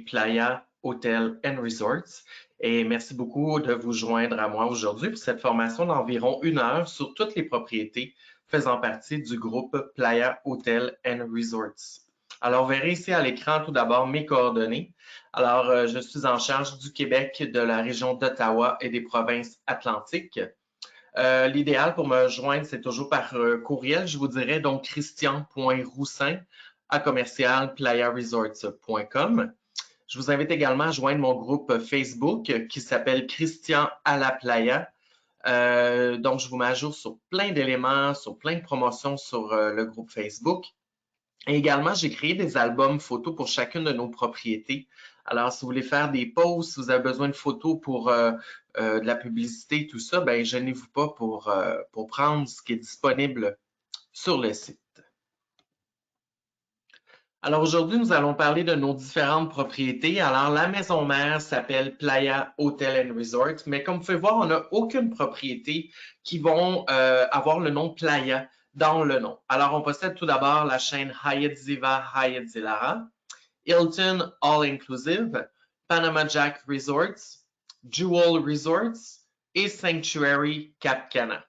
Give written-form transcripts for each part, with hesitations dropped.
Playa Hotels and Resorts et merci beaucoup de vous joindre à moi aujourd'hui pour cette formation d'environ 1 heure sur toutes les propriétés faisant partie du groupe Playa Hotels and Resorts. Alors, vous verrez ici à l'écran tout d'abord mes coordonnées. Alors, je suis en charge du Québec, de la région d'Ottawa et des provinces atlantiques. L'idéal pour me joindre, c'est toujours par courriel. Je vous dirais donc christian.roussin@playaresorts.com. Je vous invite également à joindre mon groupe Facebook qui s'appelle Christian à la Playa. Donc, je vous mets à jour sur plein d'éléments, sur plein de promotions sur le groupe Facebook. Et également, j'ai créé des albums photos pour chacune de nos propriétés. Alors, si vous voulez faire des posts, si vous avez besoin de photos pour de la publicité, tout ça, ben gênez-vous pas pour prendre ce qui est disponible sur le site. Alors, aujourd'hui, nous allons parler de nos différentes propriétés. Alors, la maison mère s'appelle Playa Hotel and Resort, mais comme vous pouvez voir, on n'a aucune propriété qui vont avoir le nom Playa dans le nom. Alors, on possède tout d'abord la chaîne Hyatt Ziva, Hyatt Zilara, Hilton All Inclusive, Panama Jack Resorts, Jewel Resorts et Sanctuary Cap Cana.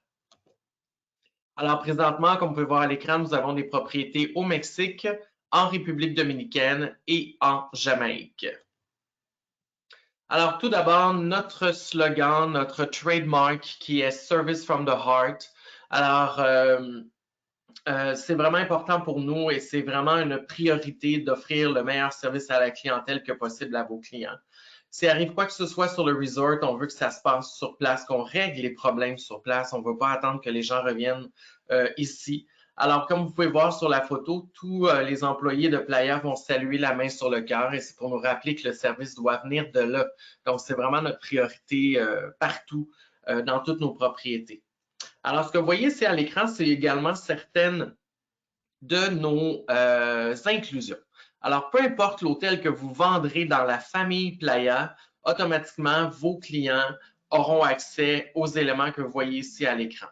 Alors, présentement, comme vous pouvez voir à l'écran, nous avons des propriétés au Mexique, en République dominicaine et en Jamaïque. Alors, tout d'abord, notre slogan, notre trademark qui est Service from the Heart. Alors, c'est vraiment important pour nous et c'est vraiment une priorité d'offrir le meilleur service à la clientèle que possible à vos clients. S'il arrive quoi que ce soit sur le resort, on veut que ça se passe sur place, qu'on règle les problèmes sur place. On ne veut pas attendre que les gens reviennent ici. Alors, comme vous pouvez voir sur la photo, tous les employés de Playa vont saluer la main sur le cœur et c'est pour nous rappeler que le service doit venir de là. Donc, c'est vraiment notre priorité partout dans toutes nos propriétés. Alors, ce que vous voyez ici à l'écran, c'est également certaines de nos inclusions. Alors, peu importe l'hôtel que vous vendrez dans la famille Playa, automatiquement, vos clients auront accès aux éléments que vous voyez ici à l'écran.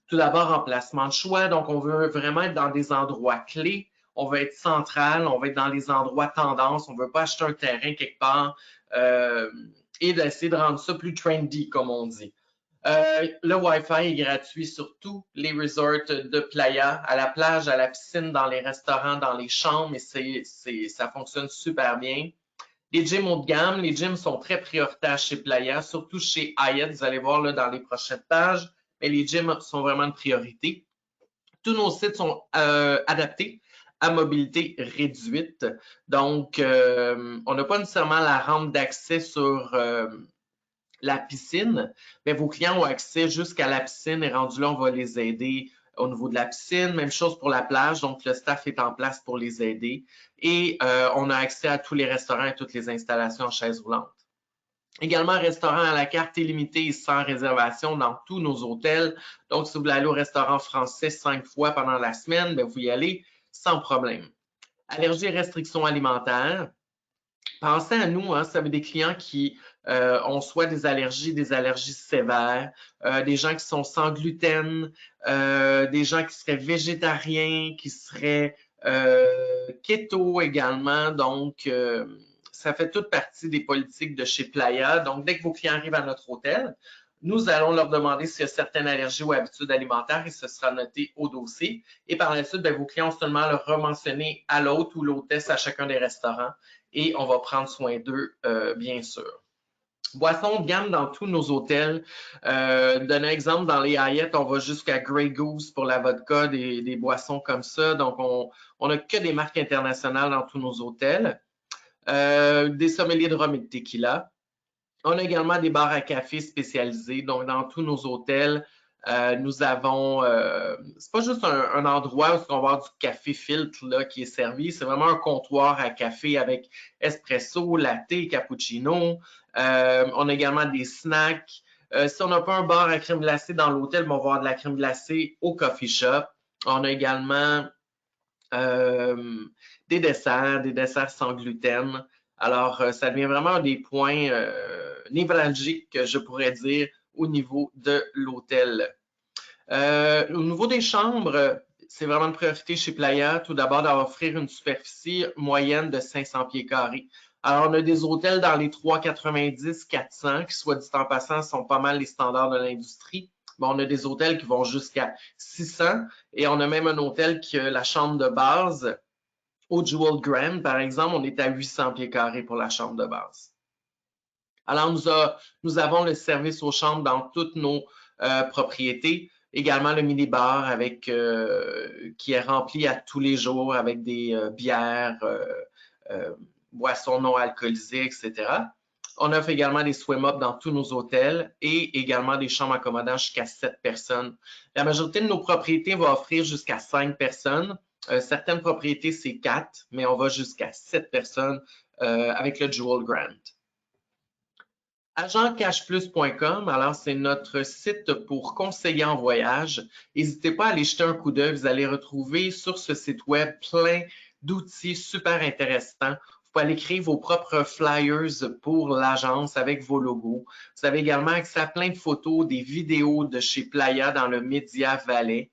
Tout d'abord, emplacement de choix. Donc, on veut vraiment être dans des endroits clés. On veut être central. On veut être dans les endroits tendance. On ne veut pas acheter un terrain quelque part et d'essayer de rendre ça plus trendy, comme on dit. Le Wi-Fi est gratuit sur tous les resorts de Playa, à la plage, à la piscine, dans les restaurants, dans les chambres, et ça fonctionne super bien. Les gyms haut de gamme, les gyms sont très prioritaires chez Playa, surtout chez Hyatt. Vous allez voir là, dans les prochaines pages, mais les gyms sont vraiment une priorité. Tous nos sites sont adaptés à mobilité réduite. Donc, on n'a pas nécessairement la rampe d'accès sur la piscine, mais vos clients ont accès jusqu'à la piscine et rendu là, on va les aider au niveau de la piscine. Même chose pour la plage, donc le staff est en place pour les aider. Et on a accès à tous les restaurants et toutes les installations en chaise roulante. Également, restaurant à la carte illimitée et sans réservation dans tous nos hôtels. Donc, si vous voulez aller au restaurant français 5 fois pendant la semaine, bien, vous y allez sans problème. Allergies et restrictions alimentaires. Pensez à nous, hein, si vous avez des clients qui ont soit des allergies sévères, des gens qui sont sans gluten, des gens qui seraient végétariens, qui seraient keto également. Donc, ça fait toute partie des politiques de chez Playa. Donc, dès que vos clients arrivent à notre hôtel, nous allons leur demander s'il y a certaines allergies ou habitudes alimentaires et ce sera noté au dossier. Et par la suite, bien, vos clients ont seulement à le rementionner à l'hôte ou l'hôtesse à chacun des restaurants et on va prendre soin d'eux, bien sûr. Boissons de gamme dans tous nos hôtels. Donner un exemple, dans les Hyatt, on va jusqu'à Grey Goose pour la vodka, des boissons comme ça. Donc, on n'a que des marques internationales dans tous nos hôtels. Des sommeliers de rhum et de tequila. On a également des bars à café spécialisés. Donc, dans tous nos hôtels, nous avons, c'est pas juste un endroit où on va avoir du café filtre là, qui est servi, c'est vraiment un comptoir à café avec espresso, latte, cappuccino. On a également des snacks. Si on n'a pas un bar à crème glacée dans l'hôtel, on va avoir de la crème glacée au coffee shop. On a également des desserts sans gluten. Alors, ça devient vraiment un des points névralgiques, je pourrais dire, au niveau de l'hôtel. Au niveau des chambres, c'est vraiment une priorité chez Playa, tout d'abord d'offrir une superficie moyenne de 500 pieds carrés. Alors, on a des hôtels dans les 390, 400, qui, soit dit en passant, sont pas mal les standards de l'industrie. Bon, on a des hôtels qui vont jusqu'à 600 et on a même un hôtel qui a la chambre de base. Au Jewel Grand, par exemple, on est à 800 pieds carrés pour la chambre de base. Alors, nous avons le service aux chambres dans toutes nos propriétés. Également le minibar avec qui est rempli à tous les jours avec des bières, boissons non alcoolisées, etc. On offre également des swim-up dans tous nos hôtels et également des chambres accommodant jusqu'à 7 personnes. La majorité de nos propriétés vont offrir jusqu'à 5 personnes. Certaines propriétés, c'est 4, mais on va jusqu'à 7 personnes avec le Jewel Grand. Agentcashplus.com, alors c'est notre site pour conseiller en voyage. N'hésitez pas à aller jeter un coup d'œil. Vous allez retrouver sur ce site web plein d'outils super intéressants. Vous pouvez aller créer vos propres flyers pour l'agence avec vos logos. Vous avez également accès à plein de photos, des vidéos de chez Playa dans le Media Valley.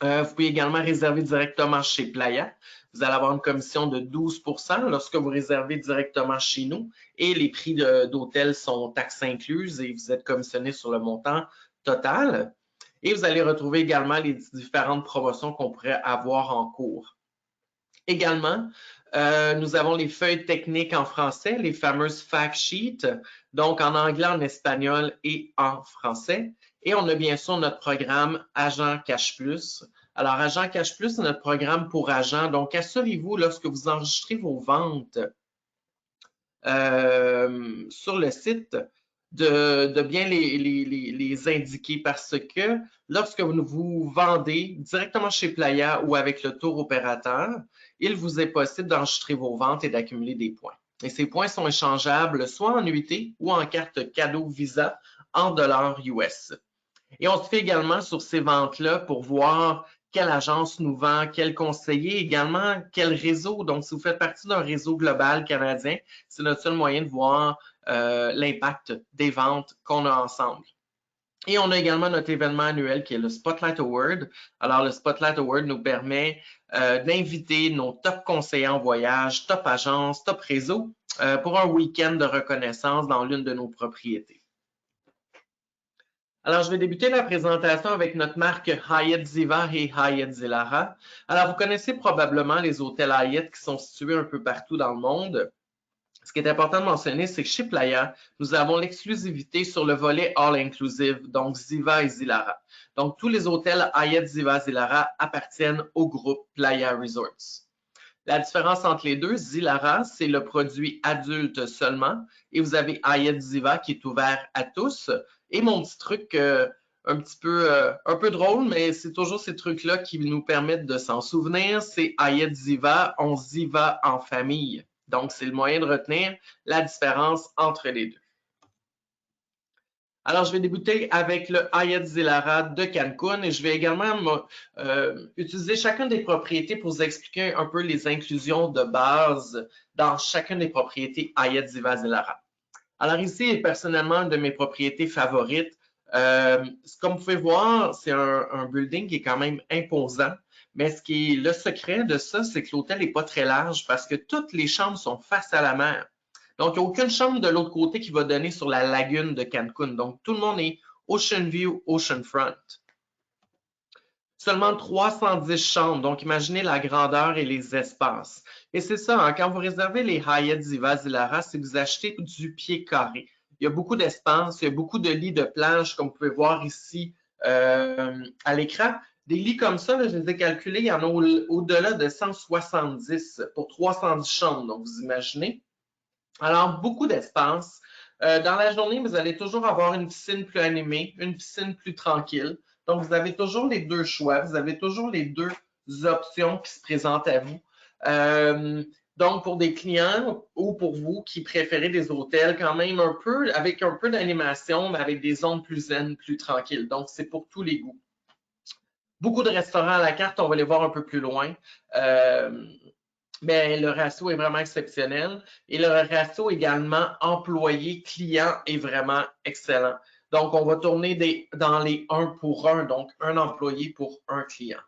Vous pouvez également réserver directement chez Playa. Vous allez avoir une commission de 12% lorsque vous réservez directement chez nous et les prix d'hôtel sont taxes incluses et vous êtes commissionné sur le montant total. Et vous allez retrouver également les différentes promotions qu'on pourrait avoir en cours. Également, nous avons les feuilles techniques en français, les fameuses fact sheets, donc en anglais, en espagnol et en français. Et on a bien sûr notre programme Agent Cash Plus. Alors, Agent Cash Plus, c'est notre programme pour agents. Donc, assurez-vous, lorsque vous enregistrez vos ventes sur le site, de bien les indiquer parce que lorsque vous vendez directement chez Playa ou avec le tour opérateur, il vous est possible d'enregistrer vos ventes et d'accumuler des points. Et ces points sont échangeables soit en nuitée ou en carte cadeau Visa en dollars US. Et on se fait également sur ces ventes-là pour voir quelle agence nous vend, quel conseiller, également quel réseau. Donc, si vous faites partie d'un réseau global canadien, c'est notre seul moyen de voir l'impact des ventes qu'on a ensemble. Et on a également notre événement annuel qui est le Spotlight Award. Alors, le Spotlight Award nous permet d'inviter nos top conseillers en voyage, top agences, top réseaux pour un week-end de reconnaissance dans l'une de nos propriétés. Alors, je vais débuter la présentation avec notre marque Hyatt Ziva et Hyatt Zilara. Alors, vous connaissez probablement les hôtels Hyatt qui sont situés un peu partout dans le monde. Ce qui est important de mentionner, c'est que chez Playa, nous avons l'exclusivité sur le volet All-Inclusive, donc Ziva et Zilara. Donc, tous les hôtels Hyatt Ziva Zilara appartiennent au groupe Playa Resorts. La différence entre les deux, Zilara, c'est le produit adulte seulement, et vous avez Hyatt Ziva qui est ouvert à tous. Et mon petit truc un peu drôle, mais c'est toujours ces trucs-là qui nous permettent de s'en souvenir, c'est Hyatt Ziva, on Ziva en famille. Donc, c'est le moyen de retenir la différence entre les deux. Alors, je vais débuter avec le Hyatt Zilara de Cancun et je vais également utiliser chacune des propriétés pour vous expliquer un peu les inclusions de base dans chacune des propriétés Hyatt Ziva Zilara. Alors ici, personnellement, une de mes propriétés favorites. Comme vous pouvez voir, c'est un building qui est quand même imposant. Mais ce qui est le secret de ça, c'est que l'hôtel n'est pas très large parce que toutes les chambres sont face à la mer. Donc, il n'y a aucune chambre de l'autre côté qui va donner sur la lagune de Cancun. Donc, tout le monde est Ocean View, Oceanfront. Seulement 310 chambres, donc imaginez la grandeur et les espaces. Et c'est ça, hein, quand vous réservez les Hyatt Ziva Zilara, c'est que vous achetez du pied carré. Il y a beaucoup d'espace, il y a beaucoup de lits de plage, comme vous pouvez voir ici à l'écran. Des lits comme ça, là, je les ai calculés, il y en a au-delà de 170 pour 310 chambres, donc vous imaginez. Alors, beaucoup d'espace. Dans la journée, vous allez toujours avoir une piscine plus animée, une piscine plus tranquille. Donc, vous avez toujours les deux choix, vous avez toujours les deux options qui se présentent à vous. Donc, pour des clients ou pour vous qui préférez des hôtels quand même avec un peu d'animation, mais avec des zones plus zen, plus tranquilles. Donc, c'est pour tous les goûts. Beaucoup de restaurants à la carte, on va les voir un peu plus loin. Mais le ratio est vraiment exceptionnel et le ratio également employé-client est vraiment excellent. Donc, on va tourner dans les 1 pour 1, donc un employé pour un client.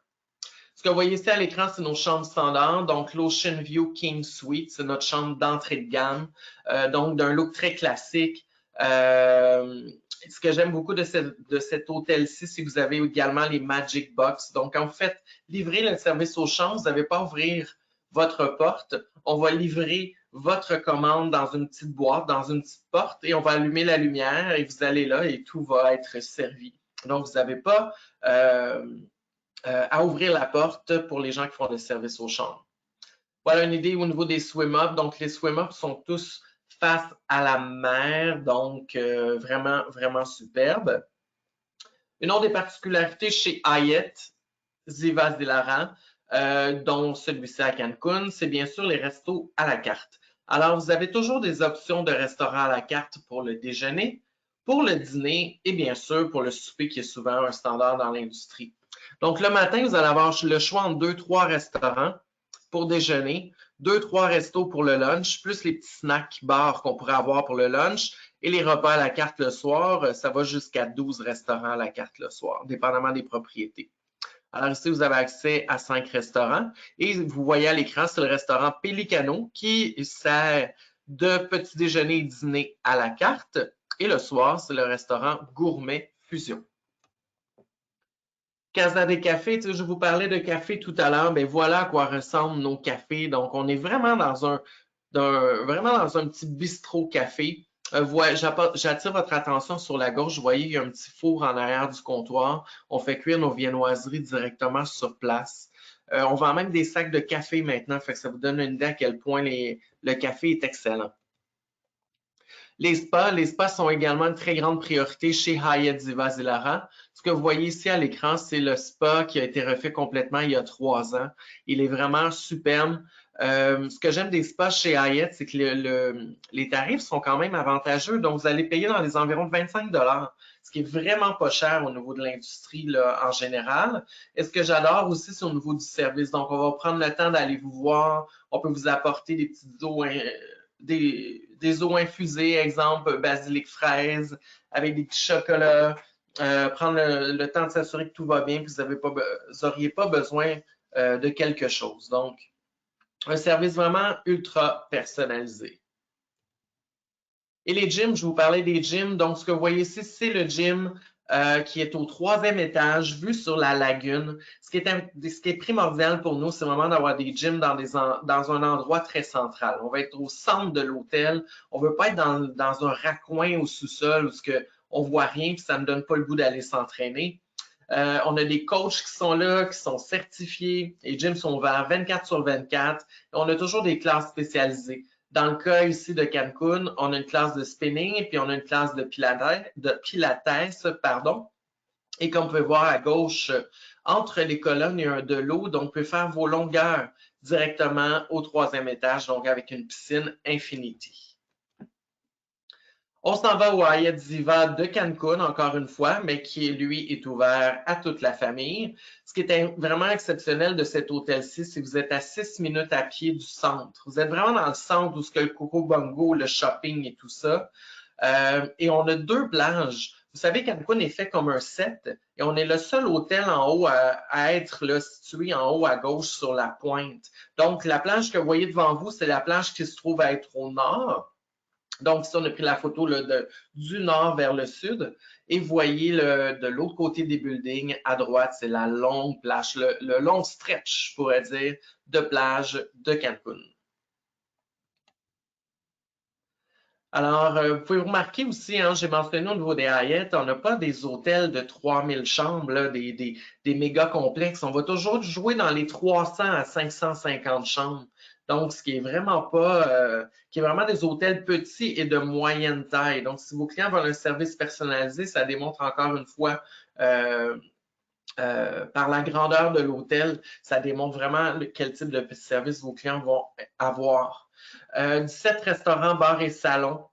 Ce que vous voyez ici à l'écran, c'est nos chambres standards. Donc, l'Ocean View King Suite, c'est notre chambre d'entrée de gamme, donc d'un look très classique. Ce que j'aime beaucoup de cet hôtel-ci, c'est que vous avez également les Magic Box. Donc, quand vous faites livrer le service aux chambres, vous n'avez pas à ouvrir votre porte. On va livrer votre commande dans une petite boîte, dans une petite porte, et on va allumer la lumière et vous allez là et tout va être servi. Donc, vous n'avez pas à ouvrir la porte pour les gens qui font le service aux chambres. Voilà une idée au niveau des swim-ups. Donc, les swim-ups sont tous face à la mer, donc vraiment, vraiment superbe. Une autre des particularités chez Hyatt, Ziva Zilara, dont celui-ci à Cancun, c'est bien sûr les restos à la carte. Alors, vous avez toujours des options de restaurants à la carte pour le déjeuner, pour le dîner et bien sûr pour le souper qui est souvent un standard dans l'industrie. Donc, le matin, vous allez avoir le choix entre 2-3 restaurants pour déjeuner, 2-3 restos pour le lunch, plus les petits snacks bars qu'on pourrait avoir pour le lunch et les repas à la carte le soir. Ça va jusqu'à 12 restaurants à la carte le soir, dépendamment des propriétés. Alors ici, vous avez accès à 5 restaurants et vous voyez à l'écran, c'est le restaurant Pelicano qui sert de petit déjeuner et dîner à la carte. Et le soir, c'est le restaurant Gourmet Fusion. Casa des Cafés, je vous parlais de café tout à l'heure, mais voilà à quoi ressemblent nos cafés. Donc, on est vraiment dans un petit bistrot café. J'attire votre attention sur la gauche. Vous voyez, il y a un petit four en arrière du comptoir. On fait cuire nos viennoiseries directement sur place. On vend même des sacs de café maintenant, fait que ça vous donne une idée à quel point le café est excellent. Les spas sont également une très grande priorité chez Hyatt Ziva Zilara. Ce que vous voyez ici à l'écran, c'est le spa qui a été refait complètement il y a 3 ans. Il est vraiment superbe. Ce que j'aime des spas chez Hyatt, c'est que les tarifs sont quand même avantageux. Donc, vous allez payer dans les environs de 25 $, ce qui est vraiment pas cher au niveau de l'industrie en général. Et ce que j'adore aussi, c'est au niveau du service. Donc, on va prendre le temps d'aller vous voir. On peut vous apporter des petites eaux des eaux infusées, exemple basilic fraise, avec des petits chocolats, prendre le temps de s'assurer que tout va bien, puis vous n'auriez pas besoin de quelque chose. Donc, un service vraiment ultra personnalisé. Et les gyms, je vous parlais des gyms. Donc, ce que vous voyez ici, c'est le gym qui est au 3e étage, vu sur la lagune. Ce qui est primordial pour nous, c'est vraiment d'avoir des gyms dans un endroit très central. On va être au centre de l'hôtel. On ne veut pas être dans un raccoin au sous-sol où on ne voit rien et ça ne donne pas le goût d'aller s'entraîner. On a des coachs qui sont là, qui sont certifiés. Les gyms sont ouverts 24/24. On a toujours des classes spécialisées. Dans le cas ici de Cancun, on a une classe de spinning et puis on a une classe de pilates, Et comme vous pouvez voir à gauche, entre les colonnes, il y a de l'eau, donc vous pouvez faire vos longueurs directement au 3e étage, donc avec une piscine Infinity. On s'en va au Hyatt Ziva de Cancun, encore une fois, mais qui, lui, est ouvert à toute la famille. Ce qui est vraiment exceptionnel de cet hôtel-ci, c'est que vous êtes à 6 minutes à pied du centre. Vous êtes vraiment dans le centre où ce que le Coco Bongo, le shopping et tout ça. Et on a 2 plages. Vous savez, Cancun est fait comme un set et on est le seul hôtel en haut à être là, situé en haut à gauche sur la pointe. Donc, la plage que vous voyez devant vous, c'est la plage qui se trouve à être au nord. Donc, ici, on a pris la photo là, du nord vers le sud. Et vous voyez de l'autre côté des buildings, à droite, c'est la longue plage, le long stretch, je pourrais dire, de plage de Cancun. Alors, vous pouvez remarquer aussi, hein, j'ai mentionné au niveau des Hyatt, on n'a pas des hôtels de 3000 chambres, là, des méga complexes. On va toujours jouer dans les 300 à 550 chambres. Donc, ce qui est vraiment pas, qui est vraiment des hôtels petits et de moyenne taille. Donc, si vos clients veulent un service personnalisé, ça démontre encore une fois par la grandeur de l'hôtel, ça démontre vraiment quel type de service vos clients vont avoir. 17 restaurants, bars et salons.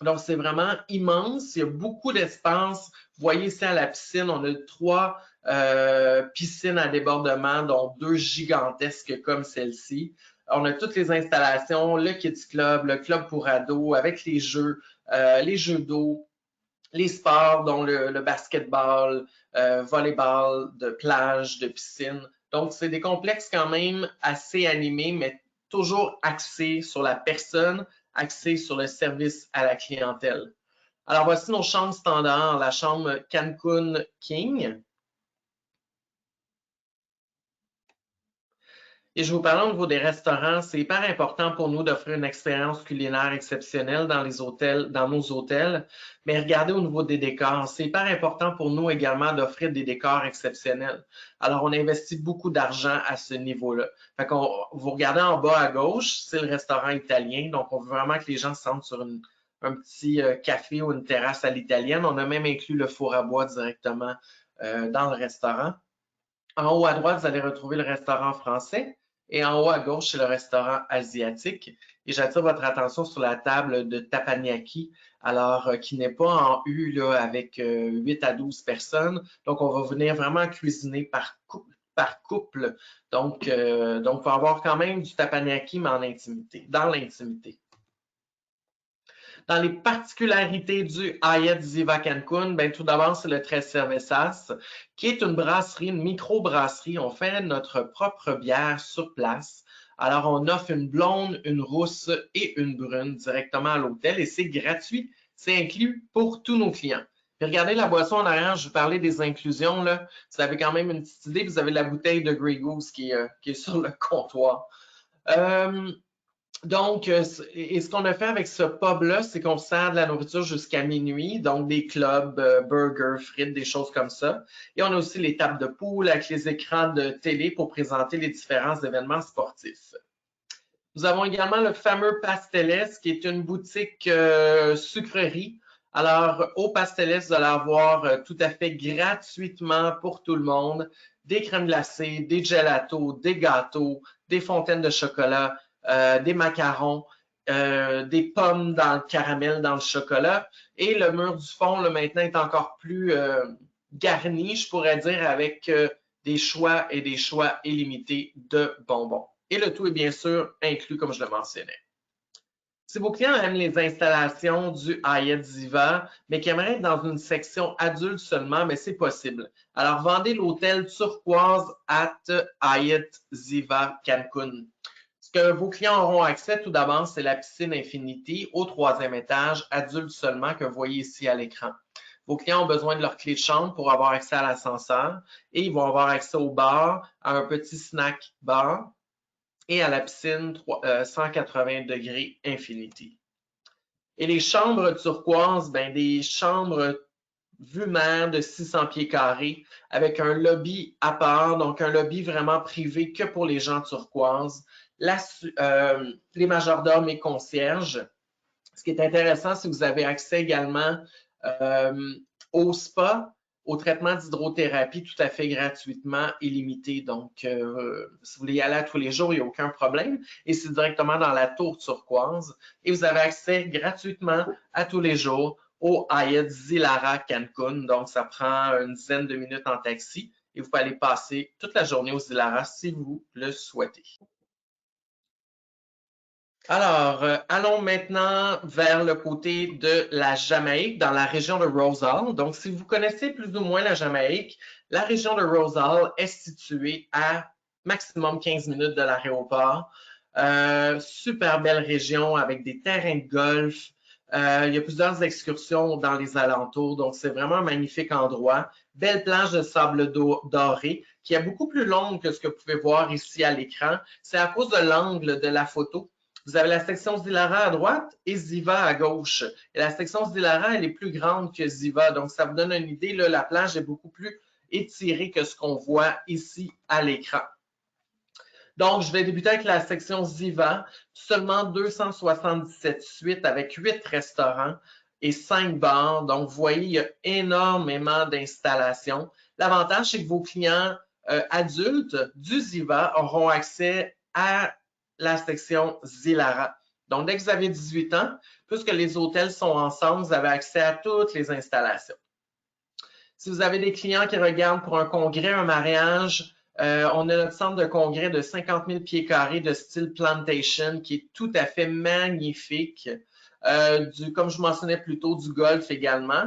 Donc, c'est vraiment immense. Il y a beaucoup d'espace. Vous voyez ici à la piscine, on a 3 piscines à débordement, dont 2 gigantesques comme celle-ci. On a toutes les installations, le Kids Club, le club pour ados, avec les jeux d'eau, les sports, dont le basketball, volleyball, de plage, de piscine. Donc, c'est des complexes quand même assez animés, mais toujours axés sur la personne, axés sur le service à la clientèle. Alors, voici nos chambres standards, la chambre Cancun King. Et je vous parle au niveau des restaurants, c'est hyper important pour nous d'offrir une expérience culinaire exceptionnelle dans les hôtels, dans nos hôtels. Mais regardez au niveau des décors, c'est hyper important pour nous également d'offrir des décors exceptionnels. Alors, on investit beaucoup d'argent à ce niveau-là. Fait qu'on, vous regardez en bas à gauche, c'est le restaurant italien. Donc, on veut vraiment que les gens se sentent sur un petit café ou une terrasse à l'italienne. On a même inclus le four à bois directement dans le restaurant. En haut à droite, vous allez retrouver le restaurant français et en haut à gauche, c'est le restaurant asiatique. Et j'attire votre attention sur la table de teppanyaki, alors qui n'est pas en U là, avec 8 à 12 personnes. Donc, on va venir vraiment cuisiner par couple. Donc, on va avoir quand même du teppanyaki, mais en intimité, dans l'intimité. Dans les particularités du Hyatt Ziva Cancun, ben, tout d'abord, c'est le Tres Cervezas, qui est une brasserie, une micro-brasserie. On fait notre propre bière sur place. Alors, on offre une blonde, une rousse et une brune directement à l'hôtel et c'est gratuit. C'est inclus pour tous nos clients. Puis regardez la boisson en arrière, je vous parlais des inclusions. Là. Vous avez quand même une petite idée. Vous avez la bouteille de Grey Goose qui est sur le comptoir. Donc, et ce qu'on a fait avec ce pub-là, c'est qu'on sert de la nourriture jusqu'à minuit, donc des clubs, burgers, frites, des choses comme ça. Et on a aussi les tables de poule avec les écrans de télé pour présenter les différents événements sportifs. Nous avons également le fameux Pasteles, qui est une boutique sucrerie. Alors, au Pasteles, vous allez avoir tout à fait gratuitement pour tout le monde des crèmes glacées, des gelatos, des gâteaux, des fontaines de chocolat, des macarons, des pommes dans le caramel, dans le chocolat. Et le mur du fond, là, maintenant, est encore plus garni, je pourrais dire, avec des choix et des choix illimités de bonbons. Et le tout est bien sûr inclus, comme je le mentionnais. Si vos clients aiment les installations du Hyatt Ziva, mais qui aimeraient être dans une section adulte seulement, mais c'est possible. Alors, vendez l'hôtel turquoise at Hyatt Ziva Cancun. Ce que vos clients auront accès, tout d'abord, c'est la piscine Infinity au 3e étage, adulte seulement, que vous voyez ici à l'écran. Vos clients ont besoin de leur clé de chambre pour avoir accès à l'ascenseur et ils vont avoir accès au bar, à un petit snack bar et à la piscine 180 degrés Infinity. Et les chambres turquoises, ben, des chambres vue mer de 600 pieds carrés avec un lobby à part, donc un lobby vraiment privé que pour les gens turquoises, les majordomes et concierges. Ce qui est intéressant, c'est que vous avez accès également au spa, au traitement d'hydrothérapie tout à fait gratuitement, illimité. Donc, si vous voulez y aller à tous les jours, il n'y a aucun problème. Et c'est directement dans la tour turquoise. Et vous avez accès gratuitement à tous les jours au Hyatt Zilara Cancun. Donc, ça prend une dizaine de minutes en taxi. Et vous pouvez aller passer toute la journée au Zilara si vous le souhaitez. Alors, allons maintenant vers le côté de la Jamaïque, dans la région de Rosal. Donc, si vous connaissez plus ou moins la Jamaïque, la région de Rosal est située à maximum 15 minutes de l'aéroport. Super belle région avec des terrains de golf. Il y a plusieurs excursions dans les alentours, donc c'est vraiment un magnifique endroit. Belle plage de sable doré qui est beaucoup plus longue que ce que vous pouvez voir ici à l'écran. C'est à cause de l'angle de la photo. Vous avez la section Zilara à droite et Ziva à gauche. Et la section Zilara, elle est plus grande que Ziva. Donc, ça vous donne une idée, là, la plage est beaucoup plus étirée que ce qu'on voit ici à l'écran. Donc, je vais débuter avec la section Ziva. Seulement 277 suites avec 8 restaurants et 5 bars. Donc, vous voyez, il y a énormément d'installations. L'avantage, c'est que vos clients adultes du Ziva auront accès à la section Zilara. Donc, dès que vous avez 18 ans, puisque les hôtels sont ensemble, vous avez accès à toutes les installations. Si vous avez des clients qui regardent pour un congrès, un mariage, on a notre centre de congrès de 50 000 pieds carrés de style plantation qui est tout à fait magnifique. Comme je mentionnais plus tôt, du golf également.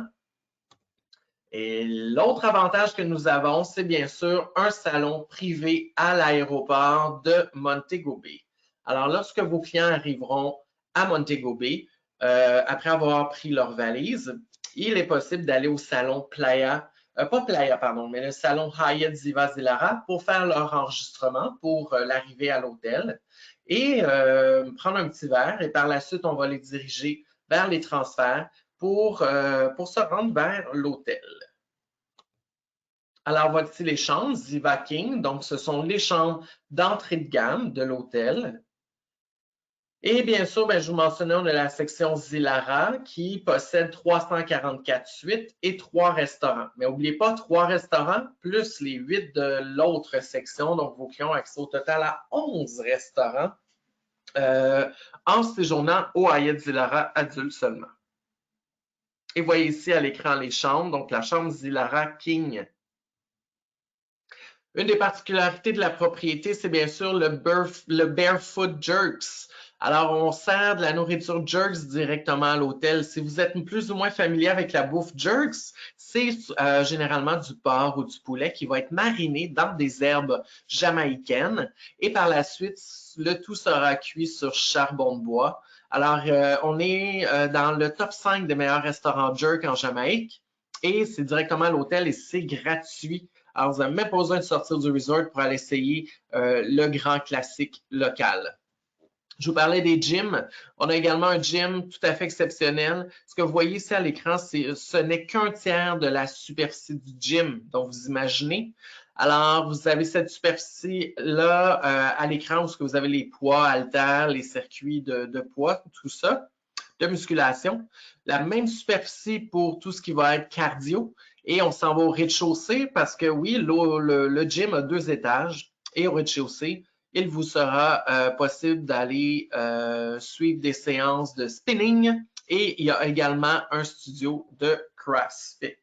Et l'autre avantage que nous avons, c'est bien sûr un salon privé à l'aéroport de Montego Bay. Alors, lorsque vos clients arriveront à Montego Bay, après avoir pris leur valise, il est possible d'aller au salon Playa, pas Playa, pardon, mais le salon Hyatt Ziva Zilara pour faire leur enregistrement pour l'arrivée à l'hôtel et prendre un petit verre. Et par la suite, on va les diriger vers les transferts pour se rendre vers l'hôtel. Alors, voici les chambres Ziva King. Donc, ce sont les chambres d'entrée de gamme de l'hôtel. Et bien sûr, je vous mentionnais, on a la section Zilara qui possède 344 suites et 3 restaurants. Mais n'oubliez pas, 3 restaurants plus les 8 de l'autre section. Donc, vos clients ont accès au total à 11 restaurants en séjournant au Hyatt Zilara adulte seulement. Et vous voyez ici à l'écran les chambres. Donc, la chambre Zilara King. Une des particularités de la propriété, c'est bien sûr le Barefoot Jerks. Alors, on sert de la nourriture Jerks directement à l'hôtel. Si vous êtes plus ou moins familier avec la bouffe Jerks, c'est généralement du porc ou du poulet qui va être mariné dans des herbes jamaïcaines. Et par la suite, le tout sera cuit sur charbon de bois. Alors, on est dans le top 5 des meilleurs restaurants Jerk en Jamaïque. Et c'est directement à l'hôtel et c'est gratuit. Alors, vous n'avez même pas besoin de sortir du resort pour aller essayer le grand classique local. Je vous parlais des gyms. On a également un gym tout à fait exceptionnel. Ce que vous voyez ici à l'écran, ce n'est qu'un tiers de la superficie du gym. Donc, vous imaginez. Alors, vous avez cette superficie-là à l'écran où vous avez les poids, haltères, les circuits de poids, tout ça, de musculation. La même superficie pour tout ce qui va être cardio. Et on s'en va au rez-de-chaussée parce que oui, le gym a 2 étages. Et au rez-de-chaussée, il vous sera possible d'aller suivre des séances de spinning et il y a également un studio de CrossFit.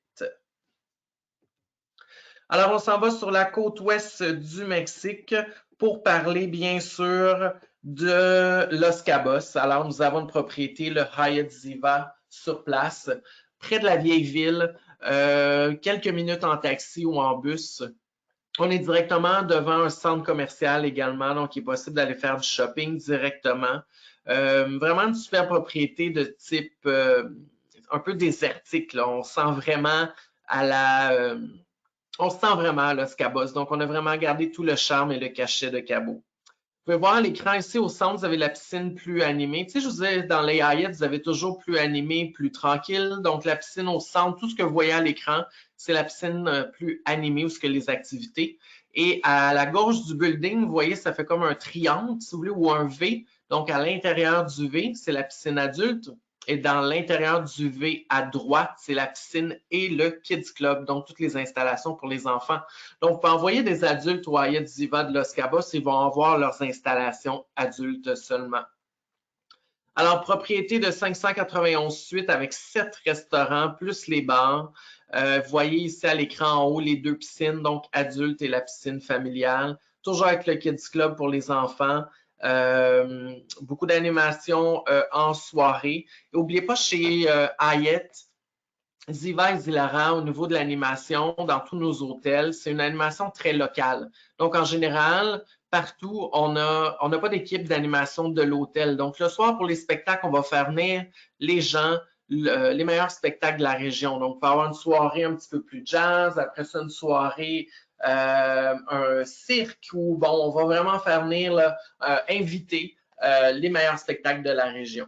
Alors, on s'en va sur la côte ouest du Mexique pour parler bien sûr de Los Cabos. Alors, nous avons une propriété, le Hyatt Ziva, sur place, près de la vieille ville, quelques minutes en taxi ou en bus. On est directement devant un centre commercial également, donc il est possible d'aller faire du shopping directement. Vraiment une super propriété de type un peu désertique, là. On sent vraiment à Los Cabos. Donc, on a vraiment gardé tout le charme et le cachet de Cabo. Vous pouvez voir l'écran ici au centre, vous avez la piscine plus animée. Tu sais, je vous disais, dans les Hyatt, vous avez toujours plus animé, plus tranquille. Donc, la piscine au centre, tout ce que vous voyez à l'écran, c'est la piscine plus animée ou ce que les activités. Et à la gauche du building, vous voyez, ça fait comme un triangle, si vous voulez, ou un V. Donc, à l'intérieur du V, c'est la piscine adulte. Et dans l'intérieur du V à droite, c'est la piscine et le Kids Club, donc toutes les installations pour les enfants. Donc, vous pouvez envoyer des adultes au Hyatt Ziva de Los Cabos, ils vont avoir leurs installations adultes seulement. Alors, propriété de 591 suites avec 7 restaurants, plus les bars. Vous voyez ici à l'écran en haut les 2 piscines, donc adultes et la piscine familiale. Toujours avec le Kids Club pour les enfants. Beaucoup d'animations en soirée. N'oubliez pas, chez Hyatt Ziva et Zilara, au niveau de l'animation, dans tous nos hôtels, c'est une animation très locale. Donc, en général, partout, on n'a pas d'équipe d'animation de l'hôtel. Donc, le soir, pour les spectacles, on va faire venir les gens, les meilleurs spectacles de la région. Donc, on va avoir une soirée un petit peu plus jazz, après ça, une soirée un cirque où, bon, on va vraiment faire venir, là, inviter les meilleurs spectacles de la région.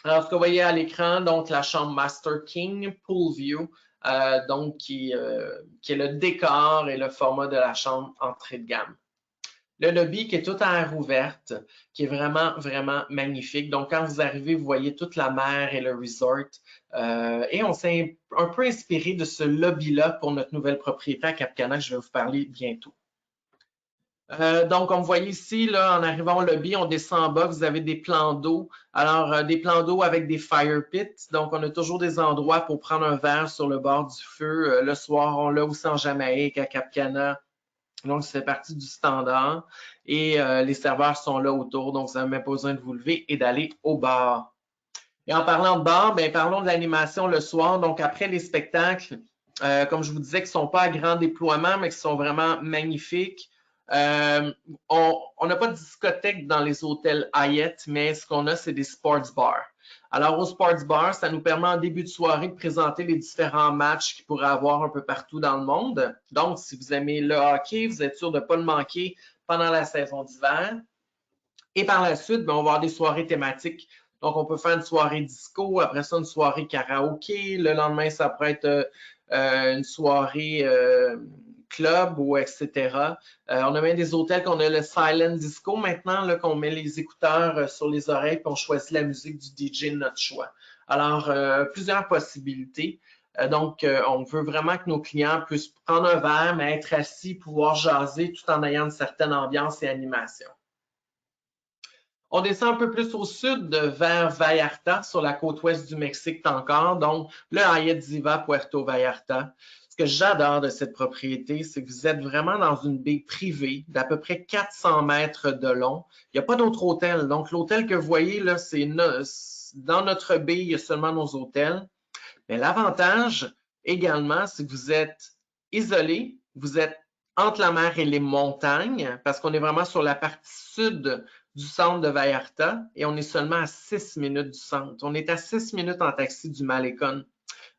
Alors, ce que vous voyez à l'écran, donc la chambre Master King Pool View, donc qui est le décor et le format de la chambre entrée de gamme. Le lobby qui est tout à air ouverte, qui est vraiment, vraiment magnifique. Donc, quand vous arrivez, vous voyez toute la mer et le resort. Et on s'est un peu inspiré de ce lobby-là pour notre nouvelle propriété à Cap Cana, que je vais vous parler bientôt. Donc, comme vous voyez ici, là, en arrivant au lobby, on descend en bas, vous avez des plans d'eau. Alors, des plans d'eau avec des fire pits. Donc, on a toujours des endroits pour prendre un verre sur le bord du feu. Le soir, on l'a aussi en Jamaïque, à Cap Cana. Donc, ça fait partie du standard. Et les serveurs sont là autour, donc vous n'avez même pas besoin de vous lever et d'aller au bar. Et en parlant de bar, bien, parlons de l'animation le soir. Donc, après les spectacles, comme je vous disais, qui ne sont pas à grand déploiement, mais qui sont vraiment magnifiques. On n'a pas de discothèque dans les hôtels Hyatt, mais ce qu'on a, c'est des sports bars. Alors, au sports bar, ça nous permet en début de soirée de présenter les différents matchs qu'il pourrait avoir un peu partout dans le monde. Donc, si vous aimez le hockey, vous êtes sûr de ne pas le manquer pendant la saison d'hiver. Et par la suite, ben, on va avoir des soirées thématiques. Donc, on peut faire une soirée disco, après ça, une soirée karaoké. Le lendemain, ça pourrait être une soirée club ou etc. On a même des hôtels qu'on a le silent disco maintenant, qu'on met les écouteurs sur les oreilles et on choisit la musique du DJ de notre choix. Alors, plusieurs possibilités. Donc, on veut vraiment que nos clients puissent prendre un verre, mais être assis, pouvoir jaser tout en ayant une certaine ambiance et animation. On descend un peu plus au sud vers Vallarta, sur la côte ouest du Mexique encore. Donc, le Hyatt Ziva Puerto Vallarta. Ce que j'adore de cette propriété, c'est que vous êtes vraiment dans une baie privée d'à peu près 400 mètres de long. Il n'y a pas d'autre hôtel. Donc, l'hôtel que vous voyez, là, c'est dans notre baie, il y a seulement nos hôtels. Mais l'avantage également, c'est que vous êtes isolé, vous êtes entre la mer et les montagnes, parce qu'on est vraiment sur la partie sud du centre de Vallarta et on est seulement à 6 minutes du centre. On est à 6 minutes en taxi du Malecón.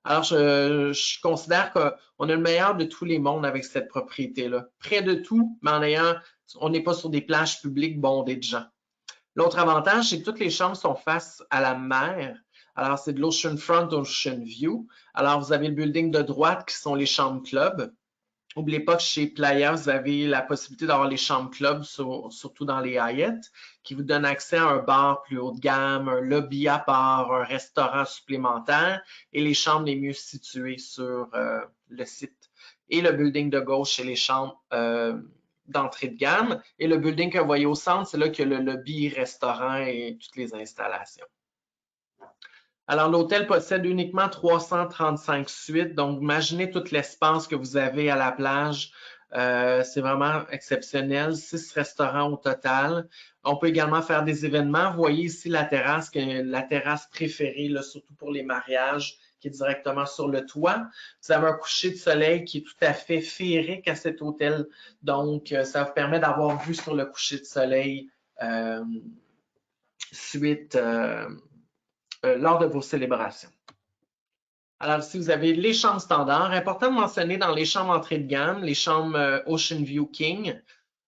Alors, je considère qu'on a le meilleur de tous les mondes avec cette propriété-là. Près de tout, mais on n'est pas sur des plages publiques bondées de gens. L'autre avantage, c'est que toutes les chambres sont face à la mer. Alors, c'est de l'Oceanfront Ocean View. Alors, vous avez le building de droite qui sont les chambres club. N'oubliez pas que chez Playa, vous avez la possibilité d'avoir les chambres club, surtout dans les Hyatt, qui vous donnent accès à un bar plus haut de gamme, un lobby à part, un restaurant supplémentaire et les chambres les mieux situées sur le site. Et le building de gauche, c'est les chambres d'entrée de gamme. Et le building que vous voyez au centre, c'est là qu'il y a le lobby, restaurant et toutes les installations. Alors, l'hôtel possède uniquement 335 suites. Donc, imaginez tout l'espace que vous avez à la plage. C'est vraiment exceptionnel. 6 restaurants au total. On peut également faire des événements. Vous voyez ici la terrasse, qui est la terrasse préférée, là, surtout pour les mariages, qui est directement sur le toit. Vous avez un coucher de soleil qui est tout à fait féerique à cet hôtel. Donc, ça vous permet d'avoir vue sur le coucher de soleil suite lors de vos célébrations. Alors, si vous avez les chambres standards, important de mentionner dans les chambres entrée de gamme, les chambres Ocean View King,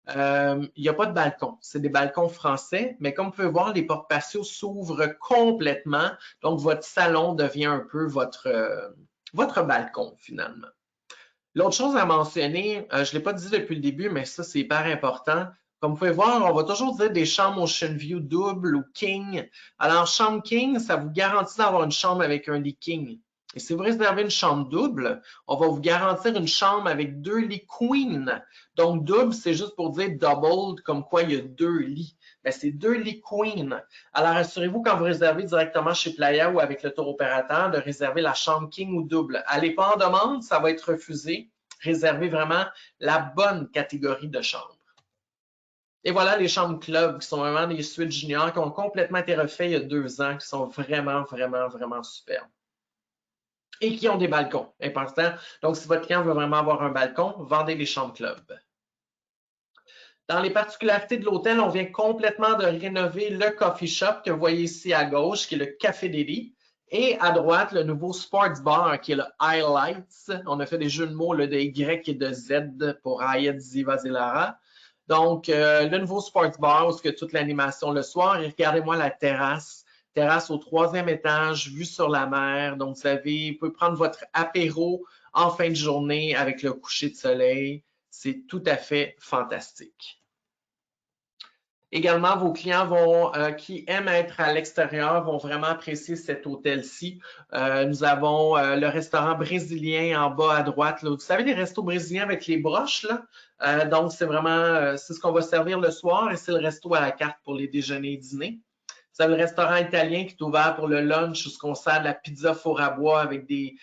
il n'y a pas de balcon. C'est des balcons français, mais comme vous pouvez voir, les portes patios s'ouvrent complètement. Donc, votre salon devient un peu votre balcon, finalement. L'autre chose à mentionner, je ne l'ai pas dit depuis le début, mais ça, c'est hyper important. Comme vous pouvez voir, on va toujours dire des chambres Ocean View double ou king. Alors, chambre king, ça vous garantit d'avoir une chambre avec un lit king. Et si vous réservez une chambre double, on va vous garantir une chambre avec 2 lits queen. Donc, double, c'est juste pour dire doubled, comme quoi il y a 2 lits. Mais c'est 2 lits queen. Alors, assurez-vous quand vous réservez directement chez Playa ou avec le tour opérateur de réserver la chambre king ou double. Allez pas en demande, ça va être refusé. Réservez vraiment la bonne catégorie de chambres. Et voilà les chambres club qui sont vraiment des suites juniors qui ont complètement été refaits il y a 2 ans, qui sont vraiment, vraiment, vraiment superbes. Et qui ont des balcons, important. Donc, si votre client veut vraiment avoir un balcon, vendez les chambres club. Dans les particularités de l'hôtel, on vient complètement de rénover le coffee shop que vous voyez ici à gauche, qui est le Café Deli. Et à droite, le nouveau sports bar qui est le Highlights. On a fait des jeux de mots là, de Y et de Z pour Hyatt Ziva Zilara. Donc, le nouveau sports bar, où il y a toute l'animation le soir. Et regardez-moi la terrasse. Terrasse au 3e étage, vue sur la mer. Donc, vous pouvez prendre votre apéro en fin de journée avec le coucher de soleil. C'est tout à fait fantastique. Également, vos clients qui aiment être à l'extérieur vont vraiment apprécier cet hôtel-ci. Nous avons le restaurant brésilien en bas à droite. Là. Vous savez, les restos brésiliens avec les broches, là? Donc, c'est vraiment c'est ce qu'on va servir le soir et c'est le resto à la carte pour les déjeuners et dîners. Vous avez le restaurant italien qui est ouvert pour le lunch où on sert de la pizza four à bois avec des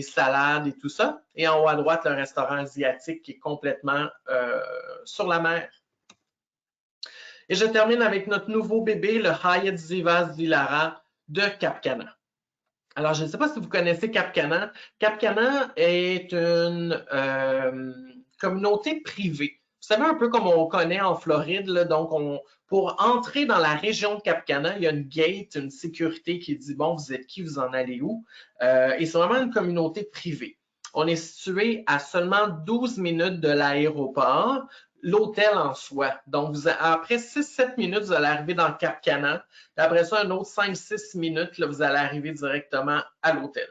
salades et tout ça. Et en haut à droite, le restaurant asiatique qui est complètement sur la mer. Et je termine avec notre nouveau bébé, le Hyatt Ziva Zilara de Cap Cana. Alors, je ne sais pas si vous connaissez Cap Cana. Cap Cana est une communauté privée. Vous savez, un peu comme on connaît en Floride, là, donc pour entrer dans la région de Cap Cana, il y a une gate, une sécurité qui dit, bon, vous êtes qui, vous en allez où? Et c'est vraiment une communauté privée. On est situé à seulement 12 minutes de l'aéroport, l'hôtel en soi. Donc, après 6-7 minutes, vous allez arriver dans Cap Cana. Après ça, un autre 5-6 minutes, là, vous allez arriver directement à l'hôtel.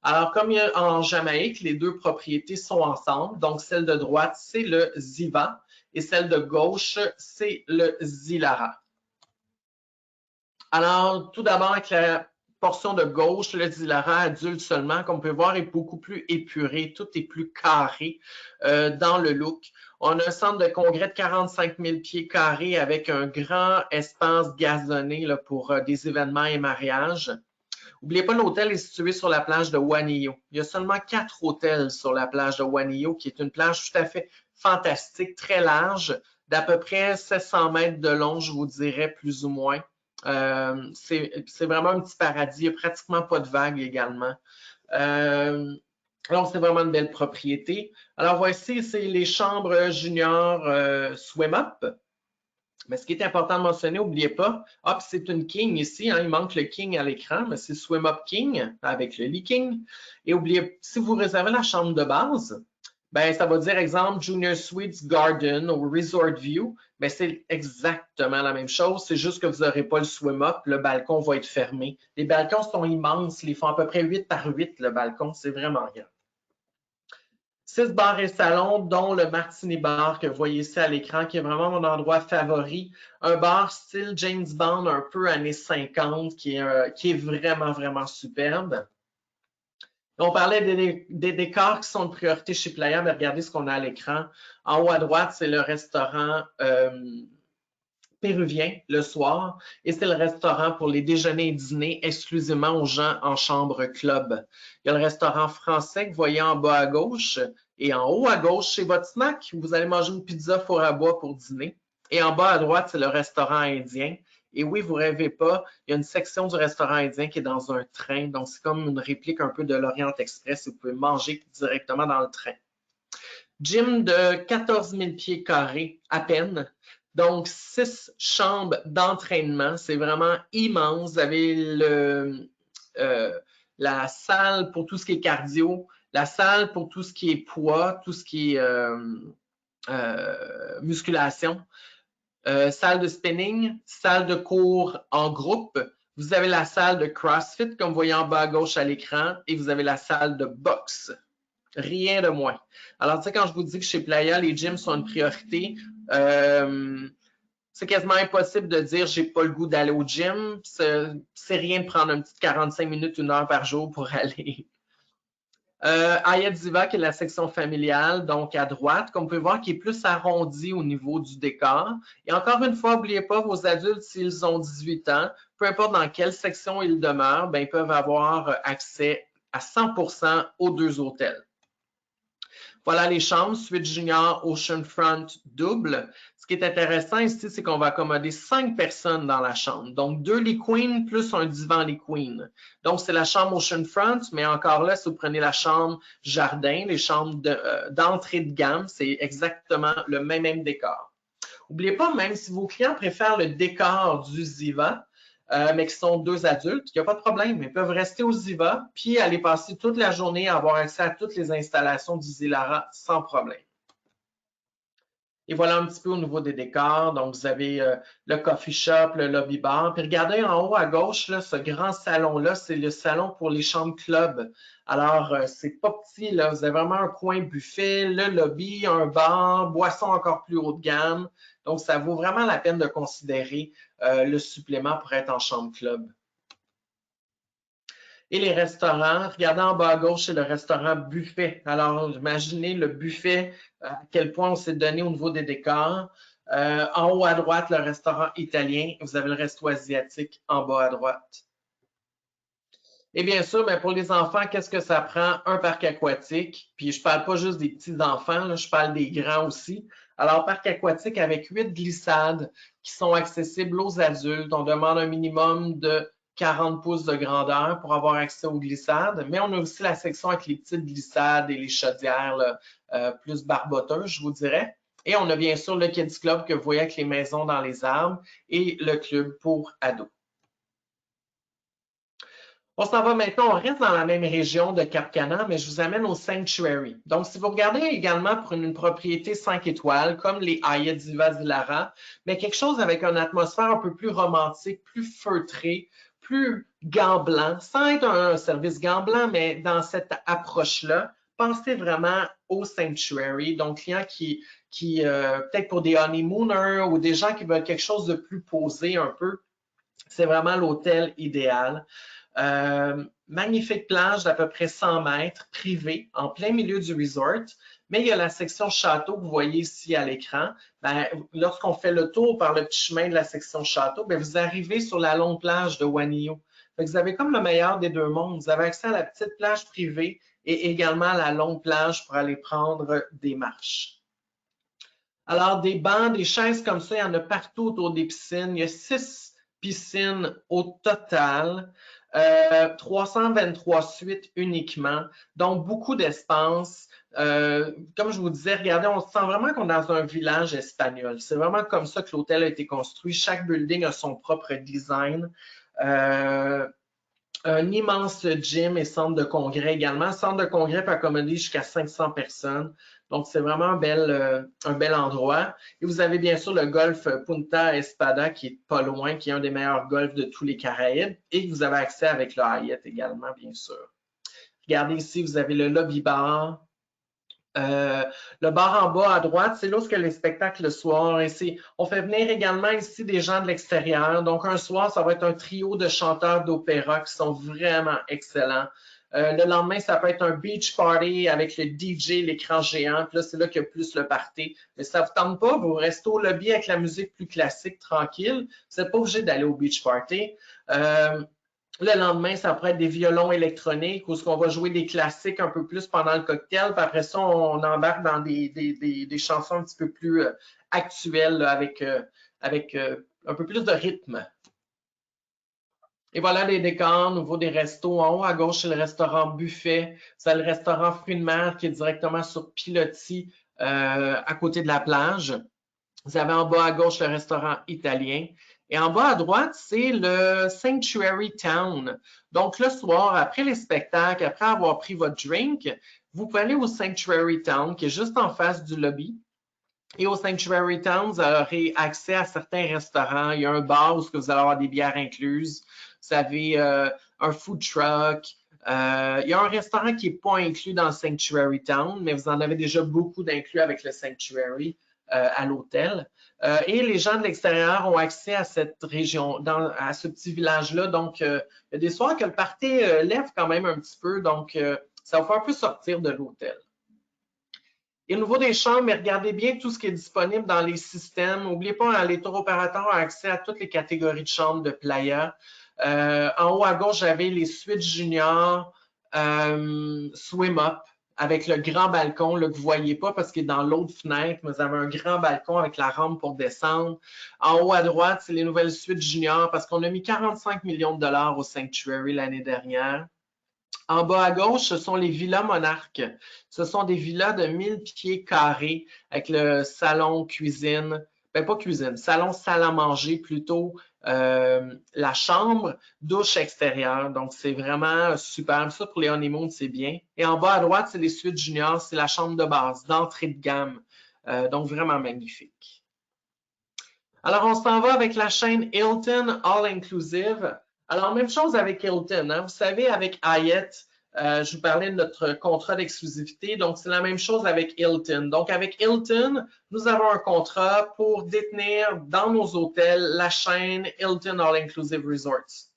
Alors, comme en Jamaïque, les deux propriétés sont ensemble. Donc, celle de droite, c'est le Ziva et celle de gauche, c'est le Zilara. Alors, tout d'abord, avec la portion de gauche, le Zilara adulte seulement, comme on peut voir, est beaucoup plus épuré, tout est plus carré dans le look. On a un centre de congrès de 45 000 pieds carrés avec un grand espace gazonné là, pour des événements et mariages. N'oubliez pas, l'hôtel est situé sur la plage de Wanillo. Il y a seulement 4 hôtels sur la plage de Wanillo, qui est une plage tout à fait fantastique, très large, d'à peu près 700 mètres de long, je vous dirais, plus ou moins. C'est vraiment un petit paradis. Il n'y a pratiquement pas de vagues également. Donc, c'est vraiment une belle propriété. Alors, voici, c'est les chambres juniors Swim Up. Mais ce qui est important de mentionner, n'oubliez pas, c'est une King ici, hein, il manque le King à l'écran, mais c'est Swim Up King avec le lit King. Et oubliez, si vous réservez la chambre de base, ben, ça va dire, exemple, Junior Suites Garden ou Resort View. Ben, c'est exactement la même chose. C'est juste que vous n'aurez pas le swim up. Le balcon va être fermé. Les balcons sont immenses. Ils font à peu près 8 par 8, le balcon. C'est vraiment grand. 6 bars et salons, dont le Martini Bar que vous voyez ici à l'écran, qui est vraiment mon endroit favori. Un bar style James Bond, un peu années 50, qui est vraiment, vraiment superbe. On parlait des décors qui sont de priorité chez Playa, mais regardez ce qu'on a à l'écran. En haut à droite, c'est le restaurant péruvien le soir et c'est le restaurant pour les déjeuners et dîners exclusivement aux gens en chambre club. Il y a le restaurant français que vous voyez en bas à gauche et en haut à gauche, chez votre snack, vous allez manger une pizza four à bois pour dîner. Et en bas à droite, c'est le restaurant indien. Et oui, vous rêvez pas, il y a une section du restaurant indien qui est dans un train. Donc, c'est comme une réplique un peu de l'Orient Express. Vous pouvez manger directement dans le train. Gym de 14 000 pieds carrés à peine. Donc, 6 chambres d'entraînement. C'est vraiment immense. Vous avez la salle pour tout ce qui est cardio, la salle pour tout ce qui est poids, tout ce qui est musculation. Salle de spinning, salle de cours en groupe. Vous avez la salle de CrossFit, comme vous voyez en bas à gauche à l'écran, et vous avez la salle de boxe. Rien de moins. Alors, tu sais, quand je vous dis que chez Playa, les gyms sont une priorité, c'est quasiment impossible de dire j'ai pas le goût d'aller au gym. C'est rien de prendre un petit 45 minutes, 1 heure par jour pour aller. Hyatt Ziva, qui est la section familiale, donc à droite, comme vous pouvez voir, qui est plus arrondi au niveau du décor. Et encore une fois, n'oubliez pas, vos adultes, s'ils ont 18 ans, peu importe dans quelle section ils demeurent, ben, ils peuvent avoir accès à 100% aux 2 hôtels. Voilà les chambres, suite junior Oceanfront double. Ce qui est intéressant ici, c'est qu'on va accommoder 5 personnes dans la chambre. Donc, 2 lits queen plus un divan lit queen. Donc, c'est la chambre Oceanfront, mais encore là, si vous prenez la chambre jardin, les chambres d'entrée de gamme, c'est exactement le même décor. N'oubliez pas, même si vos clients préfèrent le décor du Ziva, mais qui sont 2 adultes, il n'y a pas de problème. Ils peuvent rester au Ziva puis aller passer toute la journée à avoir accès à toutes les installations du Zilara sans problème. Et voilà un petit peu au niveau des décors. Donc, vous avez le coffee shop, le lobby bar. Puis regardez en haut à gauche, là, ce grand salon-là, c'est le salon pour les chambres club. Alors, c'est pas petit, là. Vous avez vraiment un coin buffet, le lobby, un bar, boisson encore plus haut de gamme. Donc, ça vaut vraiment la peine de considérer le supplément pour être en chambre club. Et les restaurants, regardez en bas à gauche, c'est le restaurant buffet. Alors, imaginez le buffet, à quel point on s'est donné au niveau des décors. En haut à droite, le restaurant italien. Vous avez le resto asiatique en bas à droite. Et bien sûr, ben pour les enfants, qu'est-ce que ça prend? Un parc aquatique. Puis je parle pas juste des petits enfants, là, je parle des grands aussi. Alors, parc aquatique avec 8 glissades qui sont accessibles aux adultes. On demande un minimum de 40 pouces de grandeur pour avoir accès aux glissades, mais on a aussi la section avec les petites glissades et les chaudières là, plus barboteuses, je vous dirais. Et on a bien sûr le Kids Club que vous voyez avec les maisons dans les arbres et le club pour ados. On s'en va maintenant, on reste dans la même région de Cap Cana, mais je vous amène au Sanctuary. Donc, si vous regardez également pour une propriété 5 étoiles, comme les Hyatt Ziva Zilara, mais quelque chose avec une atmosphère un peu plus romantique, plus feutrée, plus gants blancs, sans être un service gants blancs, mais dans cette approche-là, pensez vraiment au Sanctuary. Donc, clients qui peut-être pour des honeymooners ou des gens qui veulent quelque chose de plus posé un peu, c'est vraiment l'hôtel idéal. Magnifique plage d'à peu près 100 mètres, privée, en plein milieu du resort. Mais il y a la section château que vous voyez ici à l'écran. Lorsqu'on fait le tour par le petit chemin de la section château, vous arrivez sur la longue plage de Wanio. Vous avez comme le meilleur des deux mondes. Vous avez accès à la petite plage privée et également à la longue plage pour aller prendre des marches. Alors, des bancs, des chaises comme ça, il y en a partout autour des piscines. Il y a 6 piscines au total. 323 suites uniquement, donc beaucoup d'espace. Comme je vous disais, regardez, on se sent vraiment qu'on est dans un village espagnol. C'est vraiment comme ça que l'hôtel a été construit. Chaque building a son propre design. Un immense gym et centre de congrès également. Centre de congrès peut accommoder jusqu'à 500 personnes. Donc, c'est vraiment un bel endroit. Et vous avez bien sûr le golf Punta Espada qui est pas loin, qui est un des meilleurs golfs de tous les Caraïbes et que vous avez accès avec le Hyatt également, bien sûr. Regardez ici, vous avez le lobby bar. Le bar en bas à droite, c'est là où il y a les spectacles le soir. Et on fait venir également ici des gens de l'extérieur. Donc, un soir, ça va être un trio de chanteurs d'opéra qui sont vraiment excellents. Le lendemain, ça peut être un beach party avec le DJ, l'écran géant. Puis là, c'est là qu'il y a plus le party. Mais si ça ne vous tente pas, vous restez au lobby avec la musique plus classique, tranquille. Vous n'êtes pas obligé d'aller au beach party. Le lendemain, ça pourrait être des violons électroniques où on va jouer des classiques un peu plus pendant le cocktail. Puis après ça, on embarque dans des chansons un petit peu plus actuelles là, avec un peu plus de rythme. Et voilà les décors, nouveau des restos. En haut à gauche, c'est le restaurant Buffet. C'est le restaurant Fruits de mer qui est directement sur Pilotis, à côté de la plage. Vous avez en bas à gauche le restaurant italien. Et en bas à droite, c'est le Sanctuary Town. Donc, le soir, après les spectacles, après avoir pris votre drink, vous pouvez aller au Sanctuary Town, qui est juste en face du lobby. Et au Sanctuary Town, vous aurez accès à certains restaurants. Il y a un bar où vous allez avoir des bières incluses. Vous avez un food truck. Il y a un restaurant qui n'est pas inclus dans le Sanctuary Town, mais vous en avez déjà beaucoup d'inclus avec le Sanctuary à l'hôtel. Et les gens de l'extérieur ont accès à cette région, à ce petit village-là. Donc, il y a des soirs que le party lève quand même un petit peu. Donc, ça va faire un peu sortir de l'hôtel. Et au niveau des chambres, mais regardez bien tout ce qui est disponible dans les systèmes. N'oubliez pas, les tour opérateurs ont accès à toutes les catégories de chambres de Playa. En haut à gauche, j'avais les suites juniors, swim up, avec le grand balcon là, que vous ne voyez pas parce qu'il est dans l'autre fenêtre. Vous avez un grand balcon avec la rampe pour descendre. En haut à droite, c'est les nouvelles suites juniors parce qu'on a mis 45 millions de dollars au Sanctuary l'année dernière. En bas à gauche, ce sont les villas monarques. Ce sont des villas de 1000 pieds carrés avec le salon cuisine, pas cuisine, salon salle à manger plutôt, la chambre, douche extérieure. Donc, c'est vraiment super. Ça, pour les honeymoon, c'est bien. Et en bas à droite, c'est les suites juniors, c'est la chambre de base, d'entrée de gamme. Donc, vraiment magnifique. Alors, on s'en va avec la chaîne Hilton All Inclusive. Alors, même chose avec Hilton. Hein. Vous savez, avec Hyatt, je vous parlais de notre contrat d'exclusivité. Donc, c'est la même chose avec Hilton. Donc, avec Hilton, nous avons un contrat pour détenir dans nos hôtels la chaîne Hilton All Inclusive Resorts.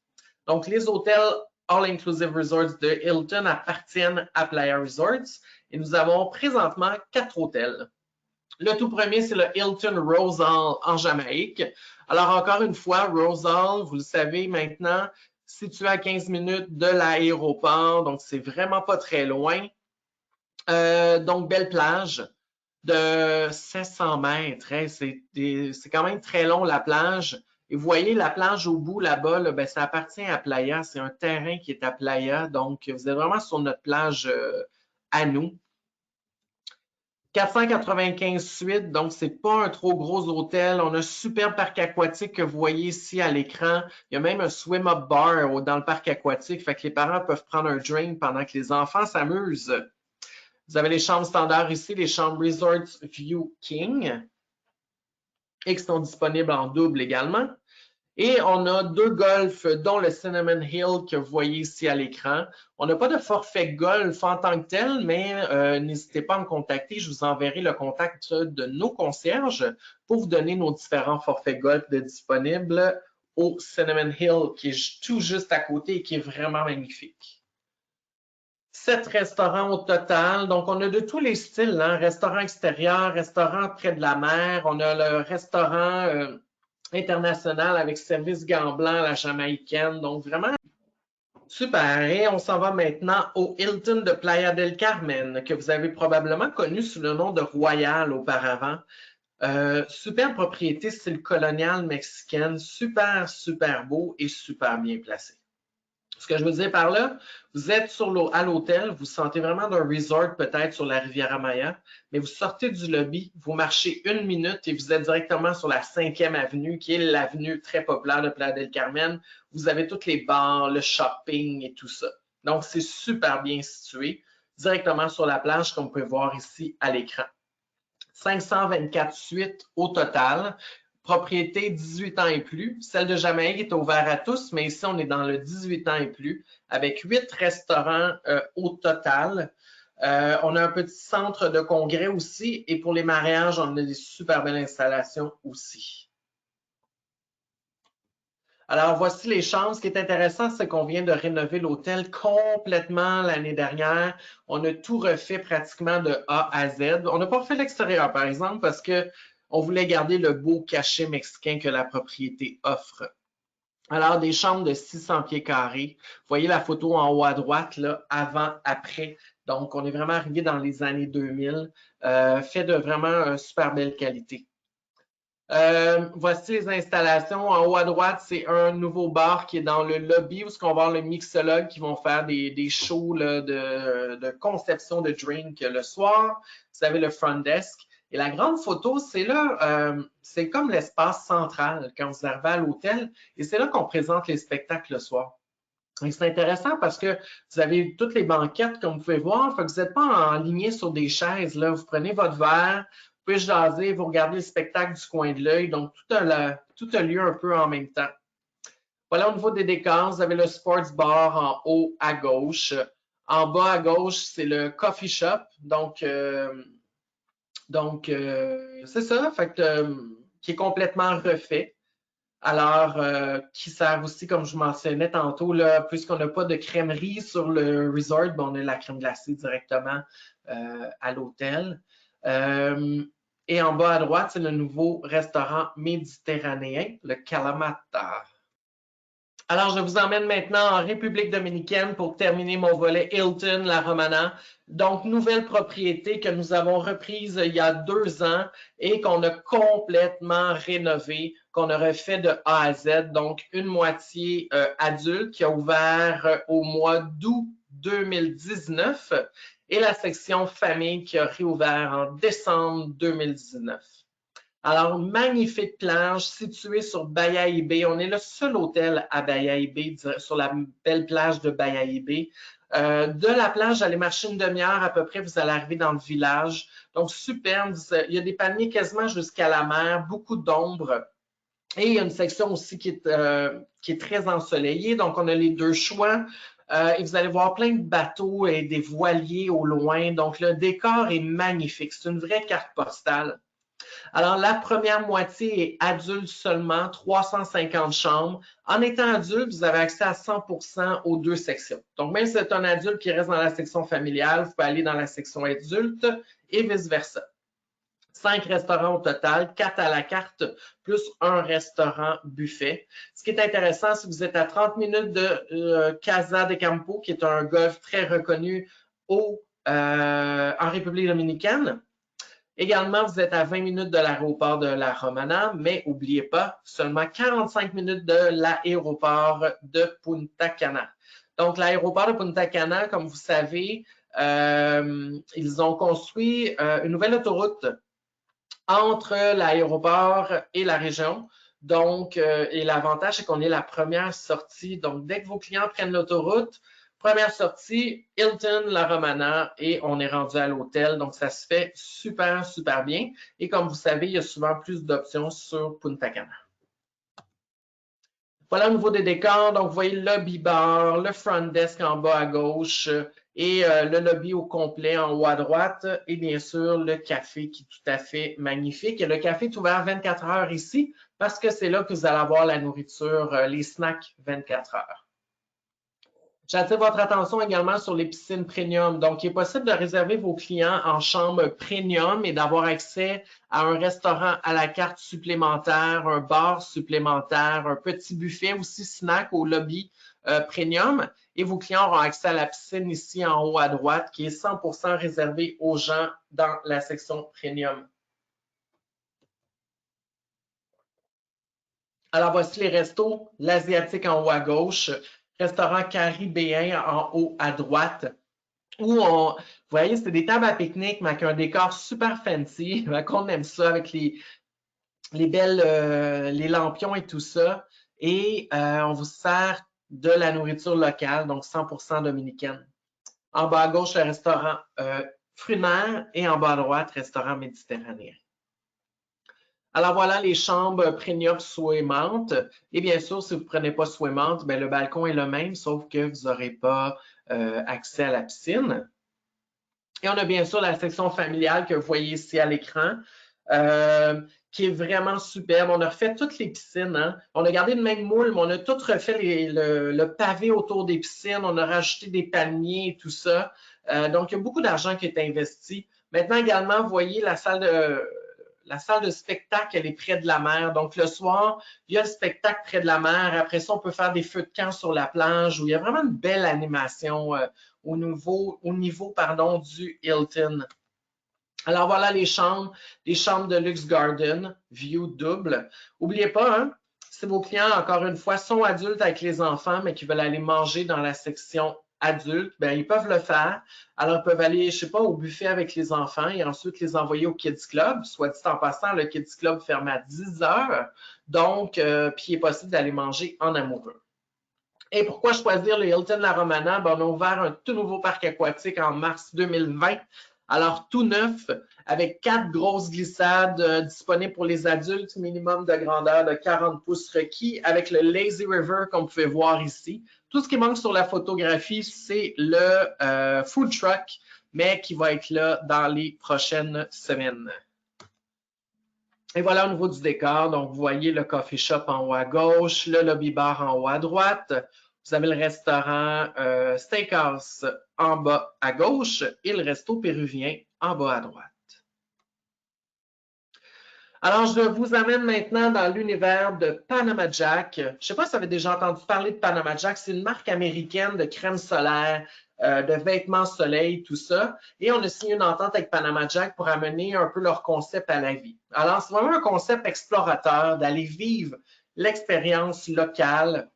Donc, les hôtels All Inclusive Resorts de Hilton appartiennent à Playa Resorts et nous avons présentement 4 hôtels. Le tout premier, c'est le Hilton Rose Hall en Jamaïque. Alors, encore une fois, Rose Hall, vous le savez maintenant, situé à 15 minutes de l'aéroport, donc c'est vraiment pas très loin. Donc, belle plage de 700 mètres. Hein, c'est quand même très long, la plage. Et vous voyez la plage au bout là-bas, là, ben, ça appartient à Playa. C'est un terrain qui est à Playa. Donc, vous êtes vraiment sur notre plage à nous. 495 suites, donc c'est pas un trop gros hôtel. On a un super parc aquatique que vous voyez ici à l'écran. Il y a même un swim-up bar dans le parc aquatique, fait que les parents peuvent prendre un drink pendant que les enfants s'amusent. Vous avez les chambres standards ici, les chambres Resort View King, et qui sont disponibles en double également. Et on a 2 golfs, dont le Cinnamon Hill que vous voyez ici à l'écran. On n'a pas de forfait golf en tant que tel, mais n'hésitez pas à me contacter. Je vous enverrai le contact de nos concierges pour vous donner nos différents forfaits golf disponibles au Cinnamon Hill, qui est tout juste à côté et qui est vraiment magnifique. 7 restaurants au total. Donc, on a de tous les styles, hein? Restaurant extérieur, restaurant près de la mer. On a le restaurant international avec service gants blancs à la jamaïcaine. Donc, vraiment super. Et on s'en va maintenant au Hilton de Playa del Carmen, que vous avez probablement connu sous le nom de Royal auparavant. Super propriété style colonial mexicaine, super, super beau et super bien placé. Ce que je veux dire par là, vous êtes à l'hôtel, vous sentez vraiment d'un resort peut-être sur la Riviera Maya, mais vous sortez du lobby, vous marchez 1 minute et vous êtes directement sur la 5e avenue, qui est l'avenue très populaire de Playa del Carmen. Vous avez tous les bars, le shopping et tout ça. Donc, c'est super bien situé, directement sur la plage, comme vous pouvez voir ici à l'écran. 524 suites au total. Propriété 18 ans et plus. Celle de Jamaïque est ouverte à tous, mais ici, on est dans le 18 ans et plus, avec 8 restaurants au total. On a un petit centre de congrès aussi, et pour les mariages, on a des super belles installations aussi. Alors, voici les chambres. Ce qui est intéressant, c'est qu'on vient de rénover l'hôtel complètement l'année dernière. On a tout refait pratiquement de A à Z. On n'a pas refait l'extérieur, par exemple, parce que on voulait garder le beau cachet mexicain que la propriété offre. Alors, des chambres de 600 pieds carrés. Vous voyez la photo en haut à droite, là, avant, après. Donc, on est vraiment arrivé dans les années 2000, fait de vraiment super belle qualité. Voici les installations. En haut à droite, c'est un nouveau bar qui est dans le lobby où on va voir le mixologue qui vont faire des shows là, de conception de drink le soir. Vous avez le front desk. Et la grande photo, c'est là, c'est comme l'espace central quand vous arrivez à l'hôtel. Et c'est là qu'on présente les spectacles le soir. C'est intéressant parce que vous avez toutes les banquettes, comme vous pouvez voir. Fait que vous n'êtes pas enligné sur des chaises. Là. Vous prenez votre verre, vous pouvez jaser, vous regardez le spectacle du coin de l'œil. Donc, tout a lieu un peu en même temps. Voilà, au niveau des décors, vous avez le sports bar en haut à gauche. En bas à gauche, c'est le coffee shop. Donc c'est ça, fait que, qui est complètement refait. Alors, qui sert aussi, comme je mentionnais tantôt, là, puisqu'on n'a pas de crèmerie sur le resort, ben, on a la crème glacée directement à l'hôtel. Et en bas à droite, c'est le nouveau restaurant méditerranéen, le Kalamata. Alors, je vous emmène maintenant en République dominicaine pour terminer mon volet Hilton, la Romana. Donc, nouvelle propriété que nous avons reprise il y a 2 ans et qu'on a complètement rénovée, qu'on a refait de A à Z. Donc, une moitié adulte qui a ouvert au mois d'août 2019 et la section famille qui a réouvert en décembre 2019. Alors, magnifique plage située sur Bayahibe. On est le seul hôtel à Bayahibe, sur la belle plage de Bayahibe. De la plage, allez marcher une demi-heure à peu près, vous allez arriver dans le village. Donc, superbe. Il y a des palmiers quasiment jusqu'à la mer, beaucoup d'ombre. Et il y a une section aussi qui est très ensoleillée. Donc, on a les 2 choix. Et vous allez voir plein de bateaux et des voiliers au loin. Donc, le décor est magnifique. C'est une vraie carte postale. Alors, la première moitié est adulte seulement, 350 chambres. En étant adulte, vous avez accès à 100% aux 2 sections. Donc, même si c'est un adulte qui reste dans la section familiale, vous pouvez aller dans la section adulte et vice-versa. 5 restaurants au total, 4 à la carte, plus un restaurant buffet. Ce qui est intéressant, c'est que vous êtes à 30 minutes de Casa de Campo, qui est un golf très reconnu en République dominicaine. Également, vous êtes à 20 minutes de l'aéroport de La Romana, mais n'oubliez pas, seulement 45 minutes de l'aéroport de Punta Cana. Donc, l'aéroport de Punta Cana, comme vous savez, ils ont construit une nouvelle autoroute entre l'aéroport et la région. Donc, et l'avantage, c'est qu'on est la première sortie. Donc, dès que vos clients prennent l'autoroute, première sortie, Hilton, La Romana, et on est rendu à l'hôtel. Donc, ça se fait super, super bien. Et comme vous savez, il y a souvent plus d'options sur Punta Cana. Voilà au niveau des décors. Donc, vous voyez le lobby bar, le front desk en bas à gauche et le lobby au complet en haut à droite. Et bien sûr, le café qui est tout à fait magnifique. Et le café est ouvert 24 heures ici parce que c'est là que vous allez avoir la nourriture, les snacks 24 heures. J'attire votre attention également sur les piscines premium. Donc, il est possible de réserver vos clients en chambre premium et d'avoir accès à un restaurant à la carte supplémentaire, un bar supplémentaire, un petit buffet aussi snack au lobby premium. Et vos clients auront accès à la piscine ici en haut à droite qui est 100% réservée aux gens dans la section premium. Alors, voici les restos. L'Asiatique en haut à gauche, restaurant caribéen en haut à droite, où vous voyez, c'est des tables à pique-nique, mais avec un décor super fancy. On aime ça avec les belles, les lampions et tout ça. Et on vous sert de la nourriture locale, donc 100% dominicaine. En bas à gauche, le restaurant fruits de mer et en bas à droite, restaurant méditerranéen. Alors voilà les chambres premium swimante. Et bien sûr, si vous ne prenez pas swimante, le balcon est le même, sauf que vous n'aurez pas accès à la piscine. Et on a bien sûr la section familiale que vous voyez ici à l'écran, qui est vraiment superbe. On a refait toutes les piscines. Hein? On a gardé le même moule, mais on a tout refait le pavé autour des piscines. On a rajouté des palmiers et tout ça. Donc, il y a beaucoup d'argent qui est investi. Maintenant également, vous voyez la salle de spectacle, elle est près de la mer. Donc, le soir, il y a le spectacle près de la mer. Après ça, on peut faire des feux de camp sur la plage où il y a vraiment une belle animation au niveau du Hilton. Alors, voilà les chambres de Luxe Garden, view double. N'oubliez pas, hein, si vos clients, encore une fois, sont adultes avec les enfants, mais qui veulent aller manger dans la section adultes, ils peuvent le faire. Alors, ils peuvent aller, je sais pas, au buffet avec les enfants et ensuite les envoyer au Kids Club. Soit dit en passant, le Kids Club ferme à 10 heures. Donc, puis il est possible d'aller manger en amoureux. Et pourquoi choisir le Hilton La Romana? On a ouvert un tout nouveau parc aquatique en mars 2020. Alors, tout neuf, avec 4 grosses glissades disponibles pour les adultes, minimum de grandeur de 40 pouces requis, avec le Lazy River qu'on pouvait voir ici. Tout ce qui manque sur la photographie, c'est le food truck, mais qui va être là dans les prochaines semaines. Et voilà au niveau du décor. Donc, vous voyez le coffee shop en haut à gauche, le lobby bar en haut à droite. Vous avez le restaurant Steakhouse en bas à gauche et le resto péruvien en bas à droite. Alors, je vous amène maintenant dans l'univers de Panama Jack. Je ne sais pas si vous avez déjà entendu parler de Panama Jack. C'est une marque américaine de crème solaire, de vêtements soleil, tout ça. Et on a signé une entente avec Panama Jack pour amener un peu leur concept à la vie. Alors, c'est vraiment un concept explorateur d'aller vivre l'expérience locale.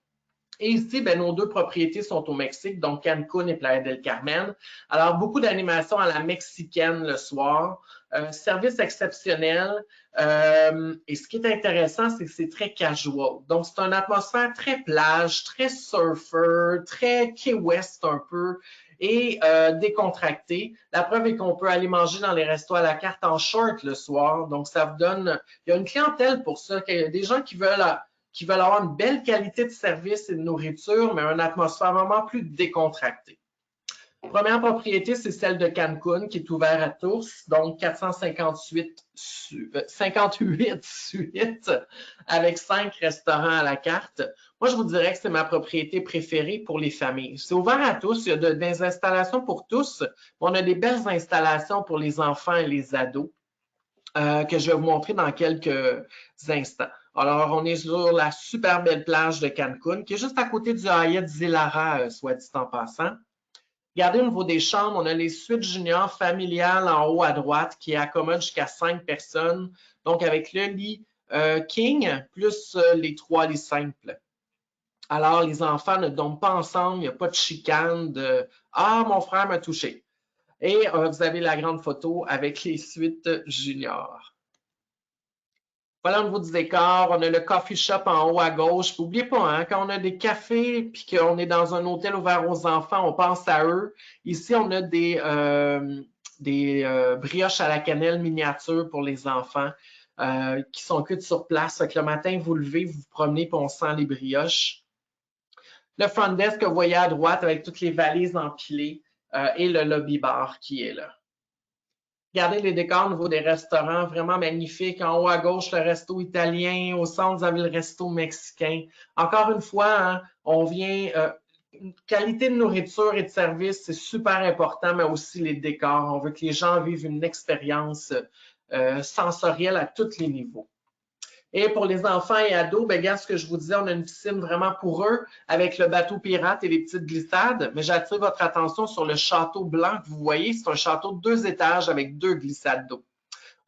Et ici, nos 2 propriétés sont au Mexique, donc Cancun et Playa del Carmen. Alors, beaucoup d'animations à la mexicaine le soir, service exceptionnel. Et ce qui est intéressant, c'est que c'est très casual. Donc, c'est une atmosphère très plage, très surfer, très Key West un peu et décontracté. La preuve est qu'on peut aller manger dans les restos à la carte en short le soir. Donc, ça vous donne... Il y a une clientèle pour ça. Il y a des gens qui veulent avoir une belle qualité de service et de nourriture, mais une atmosphère vraiment plus décontractée. Première propriété, c'est celle de Cancun, qui est ouverte à tous, donc 458 suites avec 5 restaurants à la carte. Moi, je vous dirais que c'est ma propriété préférée pour les familles. C'est ouvert à tous, il y a des installations pour tous. On a des belles installations pour les enfants et les ados que je vais vous montrer dans quelques instants. Alors, on est sur la super belle plage de Cancun, qui est juste à côté du Hyatt Zilara, soit dit en passant. Regardez au niveau des chambres, on a les suites juniors familiales en haut à droite qui accommodent jusqu'à 5 personnes. Donc, avec le lit king plus les 3 lits simples. Alors, les enfants ne dorment pas ensemble, il n'y a pas de chicane de « Ah, mon frère m'a touché ». Et vous avez la grande photo avec les suites juniors. Voilà au niveau du décor, on a le coffee shop en haut à gauche. N'oubliez pas, hein, quand on a des cafés puis qu'on est dans un hôtel ouvert aux enfants, on pense à eux. Ici, on a des brioches à la cannelle miniature pour les enfants qui sont cuites sur place. Fait que le matin, vous levez, vous vous promenez puis on sent les brioches. Le front desk que vous voyez à droite avec toutes les valises empilées et le lobby bar qui est là. Regardez les décors au niveau des restaurants, vraiment magnifiques. En haut à gauche, le resto italien. Au centre, vous avez le resto mexicain. Encore une fois, hein, on vient... qualité de nourriture et de service, c'est super important, mais aussi les décors. On veut que les gens vivent une expérience sensorielle à tous les niveaux. Et pour les enfants et ados, ben, regarde ce que je vous disais, on a une piscine vraiment pour eux avec le bateau pirate et les petites glissades. Mais j'attire votre attention sur le château blanc que vous voyez. C'est un château de 2 étages avec 2 glissades d'eau.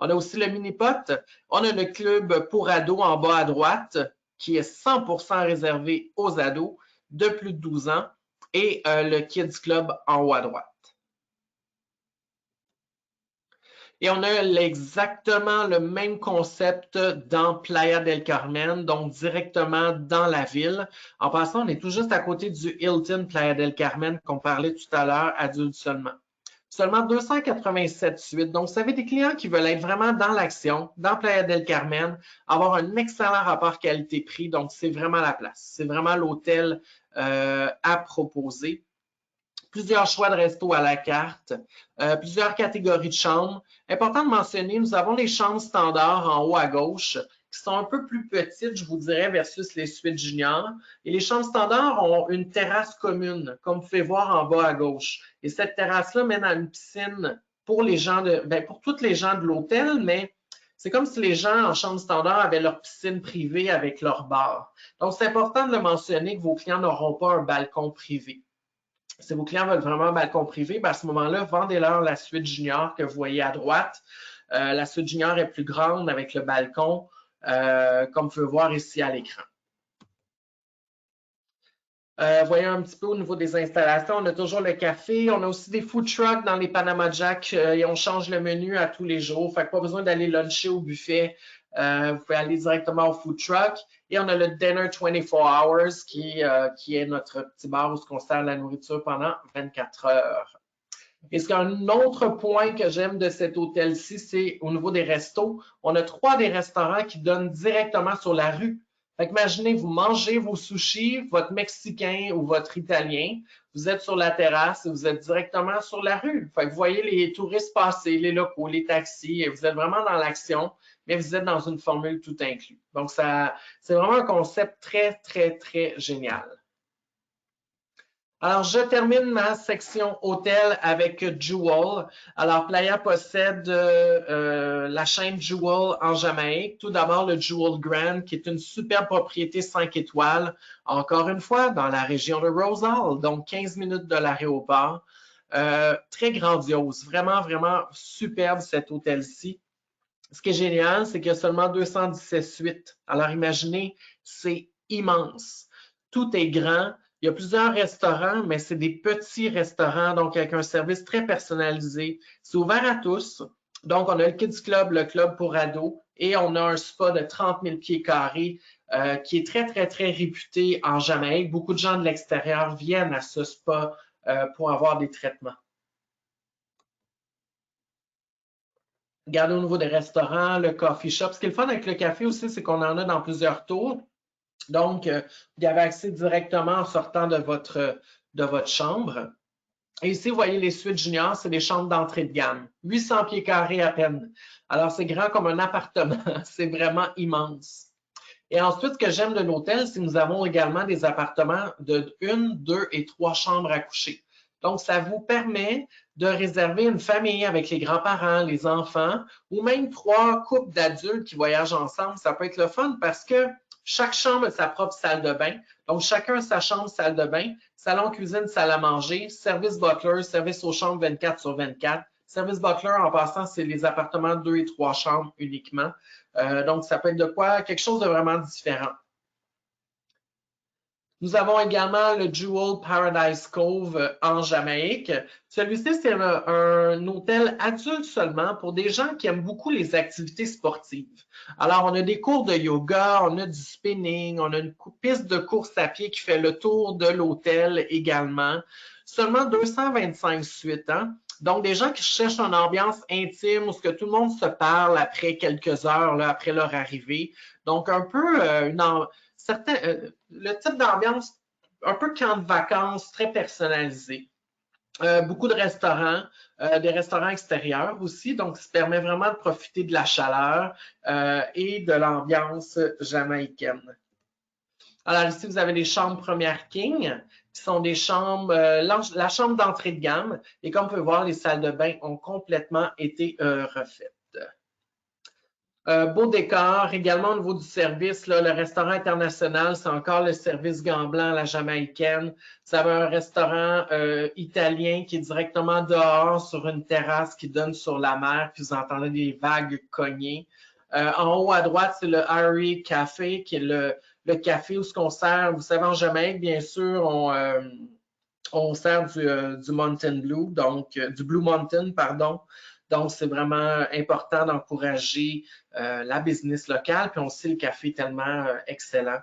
On a aussi le mini-pot. On a le club pour ados en bas à droite qui est 100% réservé aux ados de plus de 12 ans et le Kids Club en haut à droite. Et on a exactement le même concept dans Playa del Carmen, donc directement dans la ville. En passant, on est tout juste à côté du Hilton Playa del Carmen qu'on parlait tout à l'heure, adulte seulement. Seulement 287 suites. Donc, vous avez des clients qui veulent être vraiment dans l'action, dans Playa del Carmen, avoir un excellent rapport qualité-prix. Donc, c'est vraiment la place. C'est vraiment l'hôtel à proposer. Plusieurs choix de resto à la carte, plusieurs catégories de chambres. Important de mentionner, nous avons les chambres standards en haut à gauche qui sont un peu plus petites, je vous dirais, versus les suites juniors. Et les chambres standards ont une terrasse commune, comme vous pouvez voir en bas à gauche. Et cette terrasse-là mène à une piscine pour les gens pour toutes les gens de l'hôtel, mais c'est comme si les gens en chambre standard avaient leur piscine privée avec leur bar. Donc, c'est important de le mentionner que vos clients n'auront pas un balcon privé. Si vos clients veulent vraiment un balcon privé, ben à ce moment-là, vendez-leur la suite junior que vous voyez à droite. La suite junior est plus grande avec le balcon, comme vous pouvez voir ici à l'écran. Voyons un petit peu au niveau des installations. On a toujours le café. On a aussi des food trucks dans les Panama Jack et on change le menu à tous les jours. Fait que pas besoin d'aller luncher au buffet. Vous pouvez aller directement au food truck. Et on a le Dinner 24 Hours qui est notre petit bar où on sert la nourriture pendant 24 heures. Et ce qu'un autre point que j'aime de cet hôtel-ci, c'est au niveau des restos. On a 3 des restaurants qui donnent directement sur la rue. Fait qu'imaginez, vous mangez vos sushis, votre mexicain ou votre italien, vous êtes sur la terrasse et vous êtes directement sur la rue. Fait que vous voyez les touristes passer, les locaux, les taxis, et vous êtes vraiment dans l'action, mais vous êtes dans une formule tout inclus. Donc, c'est vraiment un concept très, très, très génial. Alors, je termine ma section hôtel avec Jewel. Alors, Playa possède la chaîne Jewel en Jamaïque. Tout d'abord, le Jewel Grand, qui est une superbe propriété 5 étoiles, encore une fois, dans la région de Rosal, donc 15 minutes de l'aéroport. Très grandiose, vraiment, vraiment superbe cet hôtel-ci. Ce qui est génial, c'est qu'il y a seulement 217 suites. Alors, imaginez, c'est immense. Tout est grand. Il y a plusieurs restaurants, mais c'est des petits restaurants, donc avec un service très personnalisé. C'est ouvert à tous. Donc, on a le Kids Club, le club pour ados, et on a un spa de 30 000 pieds carrés qui est très, très, très réputé en Jamaïque. Beaucoup de gens de l'extérieur viennent à ce spa pour avoir des traitements. Regardez au niveau des restaurants, le coffee shop. Ce qui est le fun avec le café aussi, c'est qu'on en a dans plusieurs tours. Donc, vous avez accès directement en sortant de votre chambre. Et ici, vous voyez les suites juniors, c'est des chambres d'entrée de gamme. 800 pieds carrés à peine. Alors, c'est grand comme un appartement. C'est vraiment immense. Et ensuite, ce que j'aime de l'hôtel, c'est que nous avons également des appartements de 1, 2 et 3 chambres à coucher. Donc, ça vous permet de réserver une famille avec les grands-parents, les enfants, ou même 3 couples d'adultes qui voyagent ensemble. Ça peut être le fun parce que Chaque chambre a sa propre salle de bain. Donc, chacun a sa chambre, salle de bain, salon, cuisine, salle à manger, service butler, service aux chambres 24/24. Service butler, en passant, c'est les appartements 2 et 3 chambres uniquement. Donc, ça peut être de quoi? Quelque chose de vraiment différent. Nous avons également le Jewel Paradise Cove en Jamaïque. Celui-ci, c'est un hôtel adulte seulement pour des gens qui aiment beaucoup les activités sportives. Alors, on a des cours de yoga, on a du spinning, on a une piste de course à pied qui fait le tour de l'hôtel également. Seulement 225 suites, hein? Donc, des gens qui cherchent une ambiance intime où ce que tout le monde se parle après quelques heures, là, après leur arrivée. Donc, un peu le type d'ambiance, un peu camp de vacances, très personnalisé. Beaucoup de restaurants, des restaurants extérieurs aussi, donc ça permet vraiment de profiter de la chaleur et de l'ambiance jamaïcaine. Alors ici, vous avez les chambres première king, qui sont des chambres, la chambre d'entrée de gamme, et comme vous pouvez voir, les salles de bain ont complètement été refaites. Beau décor, également au niveau du service, là, le restaurant international, c'est encore le service gants blancs à la jamaïcaine. Vous avez un restaurant italien qui est directement dehors sur une terrasse qui donne sur la mer, puis vous entendez des vagues cogner. En haut à droite, c'est le Harry Café, qui est le café où ce qu'on sert. Vous savez, en Jamaïque, bien sûr, on sert du Mountain Blue, donc du Blue Mountain, pardon. Donc, c'est vraiment important d'encourager la business locale, puis on sait le café est tellement excellent.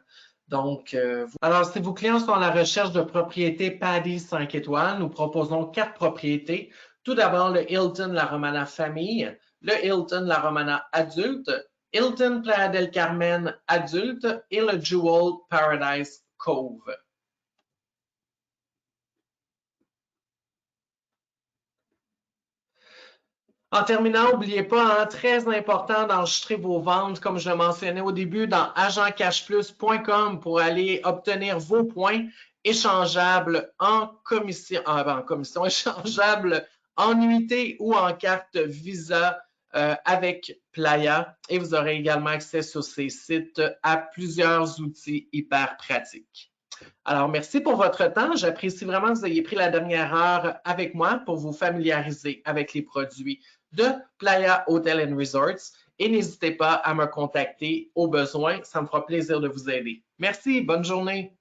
Donc, alors, si vos clients sont à la recherche de propriétés PADI 5 étoiles, nous proposons 4 propriétés. Tout d'abord, le Hilton La Romana Famille, le Hilton La Romana Adulte, Hilton Playa del Carmen Adulte et le Jewel Paradise Cove. En terminant, n'oubliez pas, hein, très important d'enregistrer vos ventes, comme je le mentionnais au début, dans agentcashplus.com pour aller obtenir vos points échangeables en commission, échangeables en nuitée ou en carte Visa avec Playa. Et vous aurez également accès sur ces sites à plusieurs outils hyper pratiques. Alors, merci pour votre temps. J'apprécie vraiment que vous ayez pris la dernière heure avec moi pour vous familiariser avec les produits de Playa Hotel & Resorts. Et n'hésitez pas à me contacter au besoin. Ça me fera plaisir de vous aider. Merci. Bonne journée.